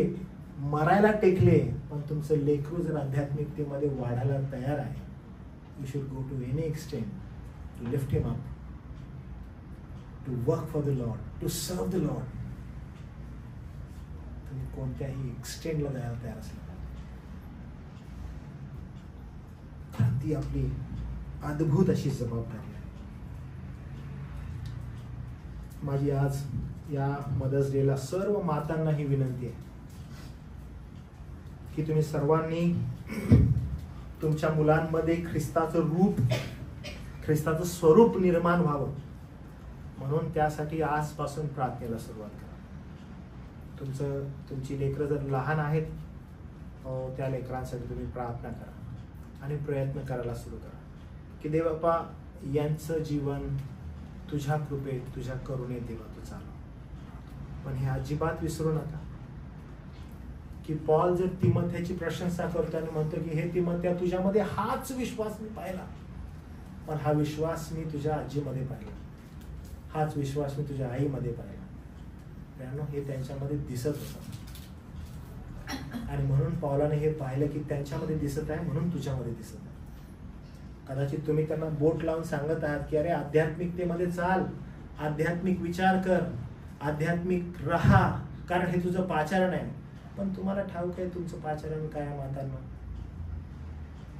मरायला टेकले, पण तुमचं लेकरू जर आध्यात्मिकतेमध्ये वाढायला तयार आहे, you should go to any extent to lift him up, to work for the Lord, to serve the Lord. तुम्ही कोणत्याही एक्सटेंटला जायला तयार असला पाहिजे. ती आपली अद्भुत अशी जबाबदारी आहे. माझी आज या मदर्स डेला सर्व मातांना ही विनंती आहे की तुम्ही सर्वांनी तुमच्या मुलांमध्ये ख्रिस्ताचं रूप, ख्रिस्ताचं स्वरूप निर्माण व्हावं म्हणून त्यासाठी आजपासून प्रार्थनेला सुरुवात करा. तुमची लेकरं जर लहान आहेत, त्या लेकरांसाठी तुम्ही प्रार्थना करा आणि प्रयत्न करायला सुरू करा की देवबापा यांचं जीवन तुझ्या कृपेत, तुझ्या करुणेत देवा तू चालव. पण हे अजिबात विसरू नका की पॉल जर तिमोथेची प्रशंसा करतो आणि म्हणतो की हे तिमोथ्या, तुझ्यामध्ये हाच विश्वास मी पाहिला, पण हा विश्वास मी तुझ्या आजीमध्ये पाहिला, हाच विश्वास मी तुझ्या आईमध्ये पाहिला. हे त्यांच्यामध्ये दिसत होतं आणि म्हणून पौलाने हे पाहिलं की त्यांच्यामध्ये दिसत आहे म्हणून तुझ्यामध्ये दिसत आहे. कदाचित तुम्ही त्यांना बोट लावून सांगत आहात की अरे आध्यात्मिकतेमध्ये चाल, आध्यात्मिक विचार कर, आध्यात्मिक राहा, कारण हे तुझं पाचारण आहे. पण तुम्हाला ठाऊक आहे तुमचं पाचारण काय आहे मातांना?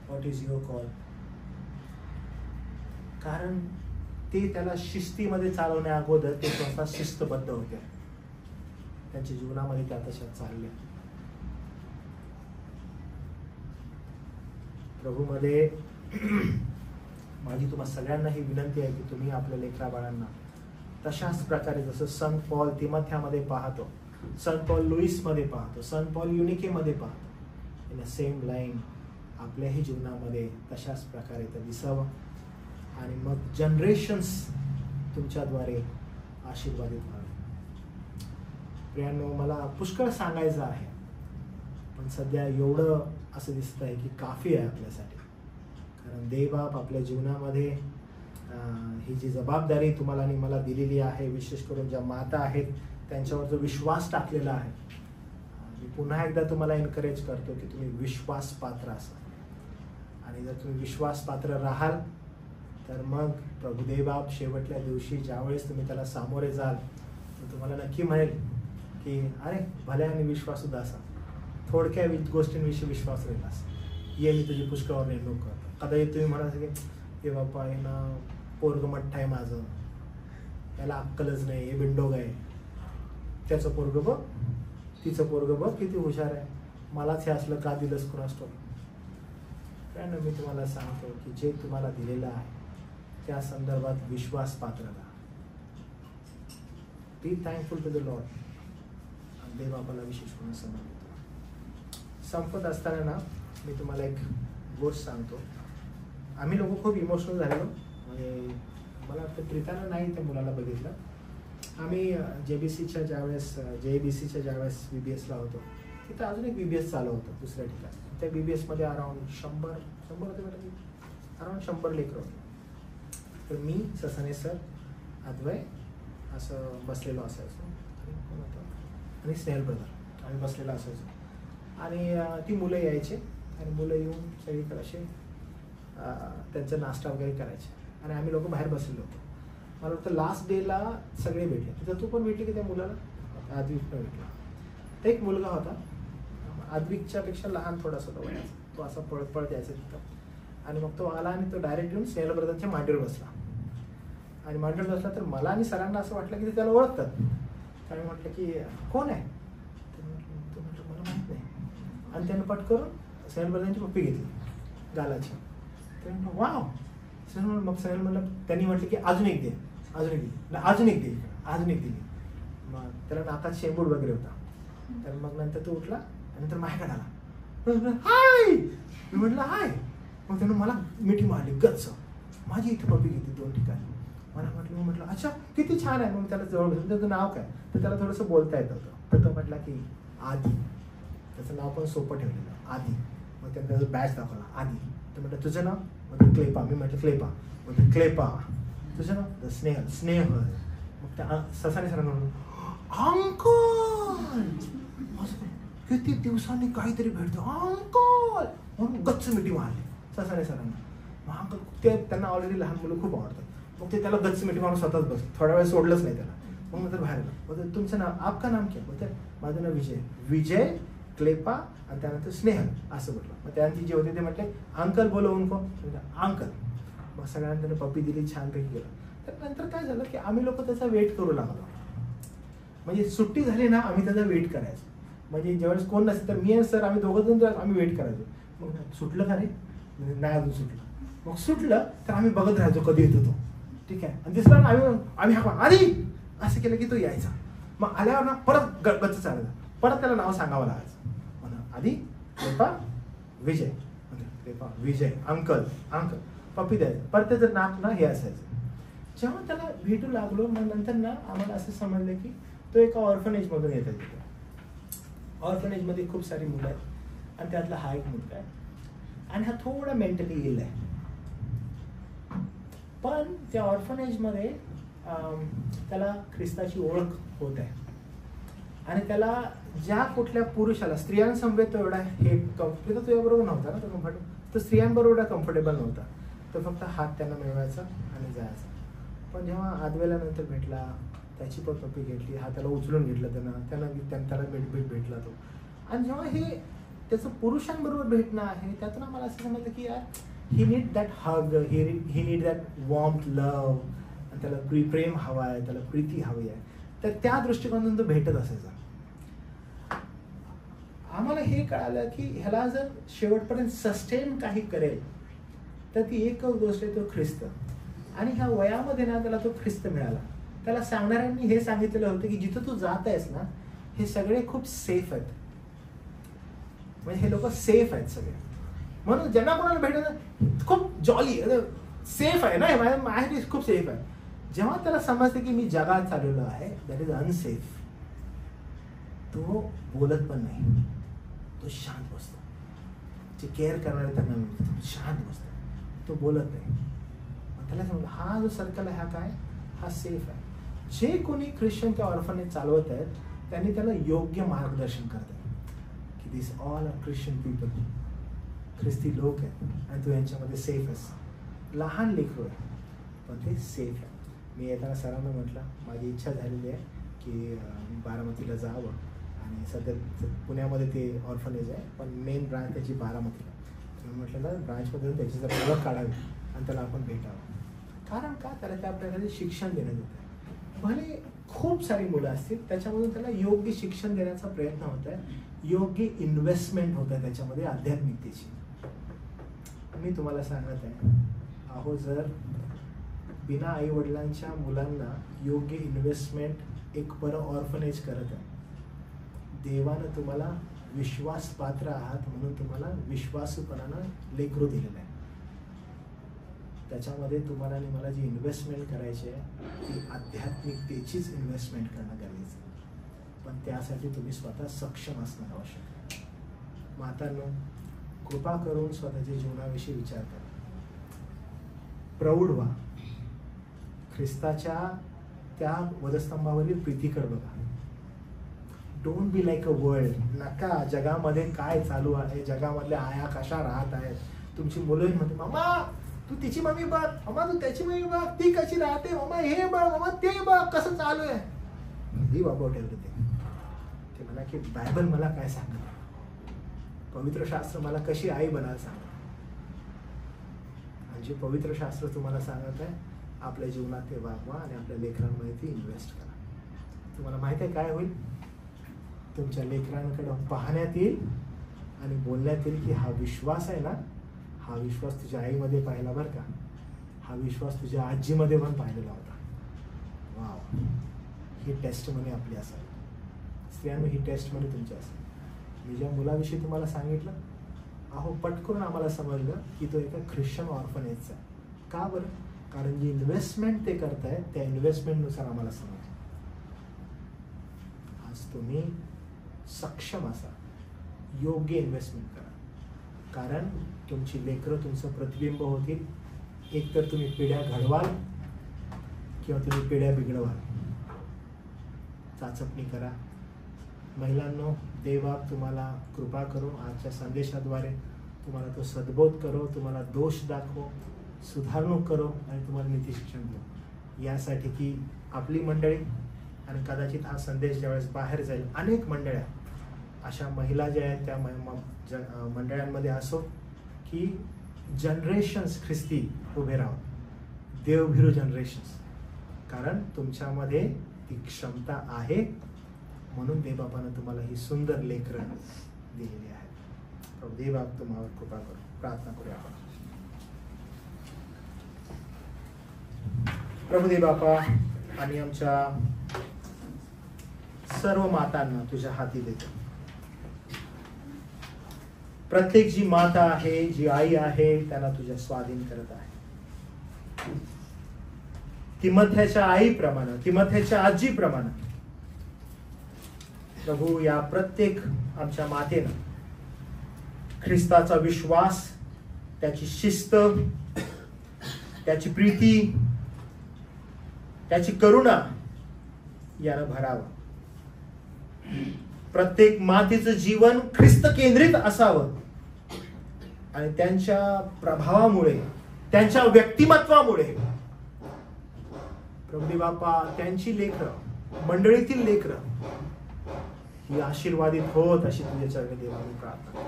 What is your call? कारण ते त्याला शिस्तीमध्ये चालवण्या अगोदर ते स्वतः शिस्तबद्ध होते. त्यांच्या जीवनामध्ये त्या तशा चालल्या. प्रभूमध्ये माझी तुम्हा सगळ्यांना ही विनंती आहे की तुम्ही आपल्या लेकरा बाळांना तशाच प्रकारे, जसं संत पॉल तिमोथ्यामध्ये पाहतो, संत पॉल लुईसमध्ये पाहतो, संत पॉल युनिकेमध्ये पाहतो, इन अ सेम लाईन आपल्याही जीवनामध्ये तशाच प्रकारे ते दिसावं आणि मग जनरेशन्स तुमच्याद्वारे आशीर्वादित व्हावे. प्रियांनो, मला पुष्कळ सांगायचं आहे, पण सध्या एवढं असं दिसत आहे की काफी आहे आपल्यासाठी. कारण देवबाप आपल्या जीवनामध्ये ही जी जबाबदारी तुम्हाला आणि मला दिलेली आहे, विशेष करून ज्या माता आहेत त्यांच्यावर जो विश्वास टाकलेला आहे, मी पुन्हा एकदा तुम्हाला एनकरेज करतो की तुम्ही विश्वास पात्र असा. आणि जर तुम्ही विश्वास पात्र राहाल तर मग प्रभू देवबाप शेवटल्या दिवशी ज्यावेळेस तुम्ही त्याला सामोरे जाल तर तुम्हाला नक्की म्हणेल की अरे भल्या आणि विश्वासू दासा, थोडक्या गोष्टींविषयी विश्वास राहिलास, ये मी तुझी पुष्कळ नेमणूक करतो. कदाचित तुम्ही म्हणाल की हे बाप्पा हे ना पोरग मठ्ठ आहे माझं, याला अक्कलच नाही, हे बिंडोग आहे, त्याचं पोरग बघ, तिचं पोरग बघ किती हुशार आहे, मलाच हे असलं का दिलंस कुणास ठाऊक. कारण मी तुम्हाला सांगतो की जे तुम्हाला दिलेलं आहे त्या संदर्भात विश्वास पात्र राहा. बी थँकफुल टू द लॉर्ड. देवबापाला विशेष करून समजतो. संपत असताना ना मी तुम्हाला एक गोष्ट सांगतो. आम्ही लोक खूप इमोशनल झालेलो. म्हणजे मला वाटतं प्रीतानं नाही त्या मुलाला बघितलं. आम्ही JBCच्या ज्यावेळेस BBSला होतो तिथं अजून एक BBS चालू होतं दुसऱ्या ठिकाणी. त्या BBSमध्ये अराउंड 100 होते बरं, अराउंड 100 लेकरं होते. तर मी, ससाने सर, अद्वय असं बसलेलो असायचो आणि स्नेहल ब्रदर आम्ही बसलेलो असायचो. आणि ती मुलं यायचे आणि मुलं येऊन सगळीकडे असे त्यांचा नाश्ता वगैरे करायचे आणि आम्ही लोक बाहेर बसलेलो होतो. मला वाटतं लास्ट डेला सगळे भेटले. तिथं तू पण भेटली की त्या मुलाला? आद्विक पण भेटला. तर एक मुलगा होता, आद्विकच्या पेक्षा लहान थोडासा तो वयाचा. तो असा पळत यायचा तिथं आणि मग तो आला आणि तो डायरेक्ट येऊन स्नेहल ब्रदरच्या मांडीवर बसला. आणि मांडीवर बसला तर मला आणि सरांना असं वाटलं की ते त्याला ओळखतात. त्याने म्हटलं की कोण आहे? तो म्हटलं मला माहीत नाही. आणि त्यानं पटकरून स्नेहल ब्रदरची पप्पी घेतली गालाची. तर म्हटलं वाव. मग सगळ्यांना म्हणलं, त्यांनी म्हटलं की अजून एक दे, अजून एक दे, अजून एक दे, अजून एक दिली. मग त्याला नाकात शेंबूड वगैरे होता. तर मग नंतर तो उठला आणि नंतर माझ्याकडे आला. हाय. मी म्हटलं हाय. मग त्यानं मला मिठी मारली गच्च. माझी इथे पप्पी घेतली 2 ठिकाणी. मला म्हटलं, मी म्हटलं अच्छा किती छान आहे. मग त्याला जवळ बसलं. त्याचं नाव काय, तर त्याला थोडंसं बोलता येत होतं. तर तो म्हटला की आदी. त्याचं नाव पण सोपं ठेवलेलं, आदी. मग त्यानं त्याचं बॅच दाखवला, आदी. तर म्हटलं तुझं नाव, मग क्लेपा. मी म्हटलं क्लेपा. मग क्लेपा. तुझं नाव, स्नेहल. स्नेहल. मग त्या ससाने सरांना अंकल, किती दिवसांनी काहीतरी भेटतो अंकल म्हणून गच्च मिठी मारली ससाने सरांना. मग अंकल ते त्यांना ऑलरेडी लहान मुलं खूप आवडतात. मग ते त्याला गच्च मिठी मारून स्वतःच बस. थोडा वेळ सोडलंच नाही त्याला. मग नंतर बाहेर आलं. बोलते तुमचं नाव, आपका नाम क्या. बोलते माझं नाव विजय. विजय, क्लेपा आणि त्यानंतर स्नेहल असं म्हटलं. मग त्यांची जे होते ते म्हटले अंकल बोलो उनको. अंकल. मग सगळ्यांना त्याने पप्पी दिली, छानपैकी गेलं. तर नंतर काय झालं की आम्ही लोक त्याचा वेट करू लागलो. म्हणजे सुट्टी झाली ना, आम्ही त्याचा वेट करायचो. म्हणजे ज्यावेळेस कोण नसेल तर मी आणि सर आम्ही दोघं जण आम्ही वेट करायचो. मग सुटलं का रे, नाही अजून सुटलं. मग सुटलं तर आम्ही बघत राहायचो कधी येतो तो. ठीक आहे. आणि दिसला ना आम्ही हा आधी असं केलं की तो यायचा. मग आल्यावर ना परत गच्च चालायचा. परत त्याला नाव सांगावं लागायचं. म्हणा आधी क्लेपा विजय, क्लेपा विजय, अंकल अंकल, पप्पी द्यायचं. परत त्याचं नाक ना हे असायचं. जेव्हा त्याला भेटू लागलो मग नंतर ना आम्हाला असं समजलं की तो एका ऑर्फनेजमधून येत आहे. ऑर्फनेजमध्ये खूप सारी मुलं आहेत आणि त्यातला हा एक मुलगा आहे आणि हा थोडा मेंटली इल आहे. पण त्या ऑर्फनेजमध्ये त्याला ख्रिस्ताची ओळख होत आहे आणि त्याला ज्या कुठल्या पुरुषाला, स्त्रियांसमवेत तो एवढा हे कम्फर्टेबल, तुझ्याबरोबर नव्हता ना तो कम्फर्टेबल, तर स्त्रियांबरोबर एवढा कम्फर्टेबल नव्हता. तो फक्त हात त्यांना मिळवायचा आणि जायचा. पण जेव्हा आदवेल्यानंतर भेटला, त्याची पण पप्पी घेतली, हा त्याला उचलून घेतलं त्याला भेटला तो. आणि जेव्हा हे त्याचं पुरुषांबरोबर भेटणं आहे त्यातून आम्हाला असं समजलं की यार he need that hug, he need that warmth, love, आणि त्याला प्रेम हवा आहे, त्याला प्रीती हवी आहे. तर त्या दृष्टिकोनातून तो भेटत असायचा. आम्हाला हे कळालं की ह्याला जर शेवटपर्यंत सस्टेन काही करेल तर ती एक गोष्ट आहे, तो ख्रिस्त. आणि ह्या वयामध्ये ना त्याला तो ख्रिस्त मिळाला. त्याला सांगणाऱ्यांनी हे सांगितलेलं होतं की जिथं तू जात आहेस ना हे सगळे खूप सेफ आहेत. म्हणजे हे लोक सेफ आहेत सगळे. म्हणून ज्यांना कोणाला भेटत खूप जॉली सेफ आहे ना, माझ्यासाठी खूप सेफ आहे. जेव्हा त्याला समजते की मी जगात चाललेलो आहे दॅट इज अनसेफ, तो बोलत पण नाही, तो शांत बसतो. जे केअर करणारे त्यांना शांत बसतो, तो बोलत नाही. त्याला समजलं हा जो सर्कल आहे हा काय, हा सेफ आहे. जे कोणी ख्रिश्चन किंवा ऑर्फनेज चालवत आहेत त्यांनी त्याला योग्य मार्गदर्शन करत आहेत की दिस ऑल आर ख्रिश्चन पीपल, ख्रिस्ती लोक आहेत आणि तू यांच्यामध्ये सेफ आहेस. लहान लेकरू आहे पण ते सेफ आहे. मी येताना सरांना म्हटलं माझी इच्छा झालेली आहे की बारामतीला जावं आणि सध्या पुण्यामध्ये ते ऑर्फनेज आहे पण मेन ब्रांच त्याची बारामतीला. मी म्हटलं ना ब्रांचमध्ये त्याची जर ओळख काढावी आणि त्याला आपण भेटावं. कारण का, त्याला त्या प्रकारे शिक्षण देण्यात येतं. भले खूप सारी मुलं असतील त्याच्यामधून त्याला योग्य शिक्षण देण्याचा प्रयत्न होत आहे, योग्य इन्व्हेस्टमेंट होत आहे त्याच्यामध्ये आध्यात्मिकतेची. मी तुम्हाला सांगत आहे अहो, जर बिना आई वडिलांच्या मुलांना योग्य इन्व्हेस्टमेंट एक बरं ऑर्फनेज करत आहे, देवानं तुम्हाला विश्वासपात्र आहात म्हणून तुम्हाला विश्वासूपणानं लेकरू दिलेलं आहे. त्याच्यामध्ये तुम्हाला आणि मला जी इन्व्हेस्टमेंट करायची आहे ती आध्यात्मिकतेचीच इन्व्हेस्टमेंट करणं गरजेचं आहे. पण त्यासाठी तुम्ही स्वतः सक्षम असणं आवश्यक आहे. मातांनो, कृपा करून स्वतःच्या जीवनाविषयी विचार करा. प्रौढ व्हा. ख्रिस्ताच्या त्या वधस्तंभावरील प्रीतीकडे बघा. Don't be like a world. नका जगामध्ये काय चालू आहे, जगामधल्या आया कशा राहत आहेत. तुमची मुलं म्हणते मामा तू तिची मम्मी बघ, मामा तू त्याची मम्मी बघ, ती कशी राहते, मामा हे बघ, मामा ते बघ कसं चालू आहे. ही बाबा ठेवलं ते म्हणा की बायबल मला काय सांगत, पवित्र शास्त्र मला कशी आई बनायला सांगत. आणि जे पवित्र शास्त्र तुम्हाला सांगत आहे आपल्या जीवनात ते वागवा आणि आपल्या लेकरांमध्ये ती इन्व्हेस्ट करा. तुम्हाला माहिती आहे काय होईल, तुमच्या लेकरांकडे पाहण्यात येईल आणि बोलण्यात येईल की हा विश्वास आहे ना हा विश्वास तुझ्या आईमध्ये पाहिला बरं का, हा विश्वास तुझ्या आजीमध्ये पण पाहिलेला होता. वाव, ही टेस्ट म्हणे आपली असावी. स्त्रियांनो, ही टेस्ट म्हणे तुमची असेल. मी ज्या मुलाविषयी तुम्हाला सांगितलं, अहो पटकरून आम्हाला समजलं की तो एका ख्रिश्चन ऑर्फनेजचा आहे. का बरं? कारण जी इन्व्हेस्टमेंट ते करतायत त्या इन्व्हेस्टमेंटनुसार आम्हाला समजलं. आज तुम्ही सक्षम असा, योग्य इन्व्हेस्टमेंट करा, कारण तुमची लेकरं तुमचं प्रतिबिंब होतील. एक तर तुम्ही पिढ्या घडवाल किंवा तुम्ही पिढ्या बिघडवाल. चाचपणी करा. महिलांनो, देवबाप तुम्हाला कृपा करो, आजच्या संदेशाद्वारे तुम्हाला तो सद्बोध करो, तुम्हाला दोष दाखवो, सुधारणूक करो आणि तुम्हाला नीतिशिक्षण देऊ. यासाठी की आपली मंडळी आणि कदाचित हा संदेश ज्यावेळेस बाहेर जाईल, अनेक मंडळ्या अशा महिला ज्या आहेत त्या मंडळांमध्ये असो की जनरेशन्स ख्रिस्ती उभे राहून, देवभिरू जनरेशन्स. कारण तुमच्यामध्ये ती क्षमता आहे, म्हणून देवबापानं तुम्हाला ही सुंदर लेकरं दिलेली आहे. प्रभू देवबाप तुम्हाला कृपा करू. प्रार्थना करूया आपण. प्रभू देवबापा, आणि आमच्या सर्व मातांना तुझ्या हाती देतो. प्रत्येक जी माता आहे, जी आई आहे, त्यांना तुझ्या स्वाधीन करत आहे. तिमथ्याच्या आईप्रमाणे, तिमथ्याच्या आजीप्रमाणे प्रभू या प्रत्येक आमच्या मातेनं ख्रिस्ताचा विश्वास, त्याची शिस्त, त्याची प्रीती, त्याची करुणा यानं भरावं. प्रत्येक मातेचं जीवन ख्रिस्त केंद्रित असावं आणि त्यांच्या प्रभावामुळे, त्यांच्या व्यक्तिमत्वामुळे प्रभू बापा त्यांची लेकरं, मंडळीतील लेकरं ही आशीर्वादित होत अशी तुझ्या चरणी देवा मी प्रार्थना.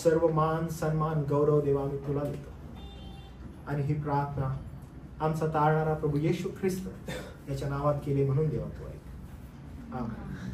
सर्व मान, सन्मान, गौरव देवा मी तुला देतो. आणि ही प्रार्थना आमचा तारणारा प्रभू येशू ख्रिस्त याच्या नावात केली म्हणून देवा तू ऐक. आमेन.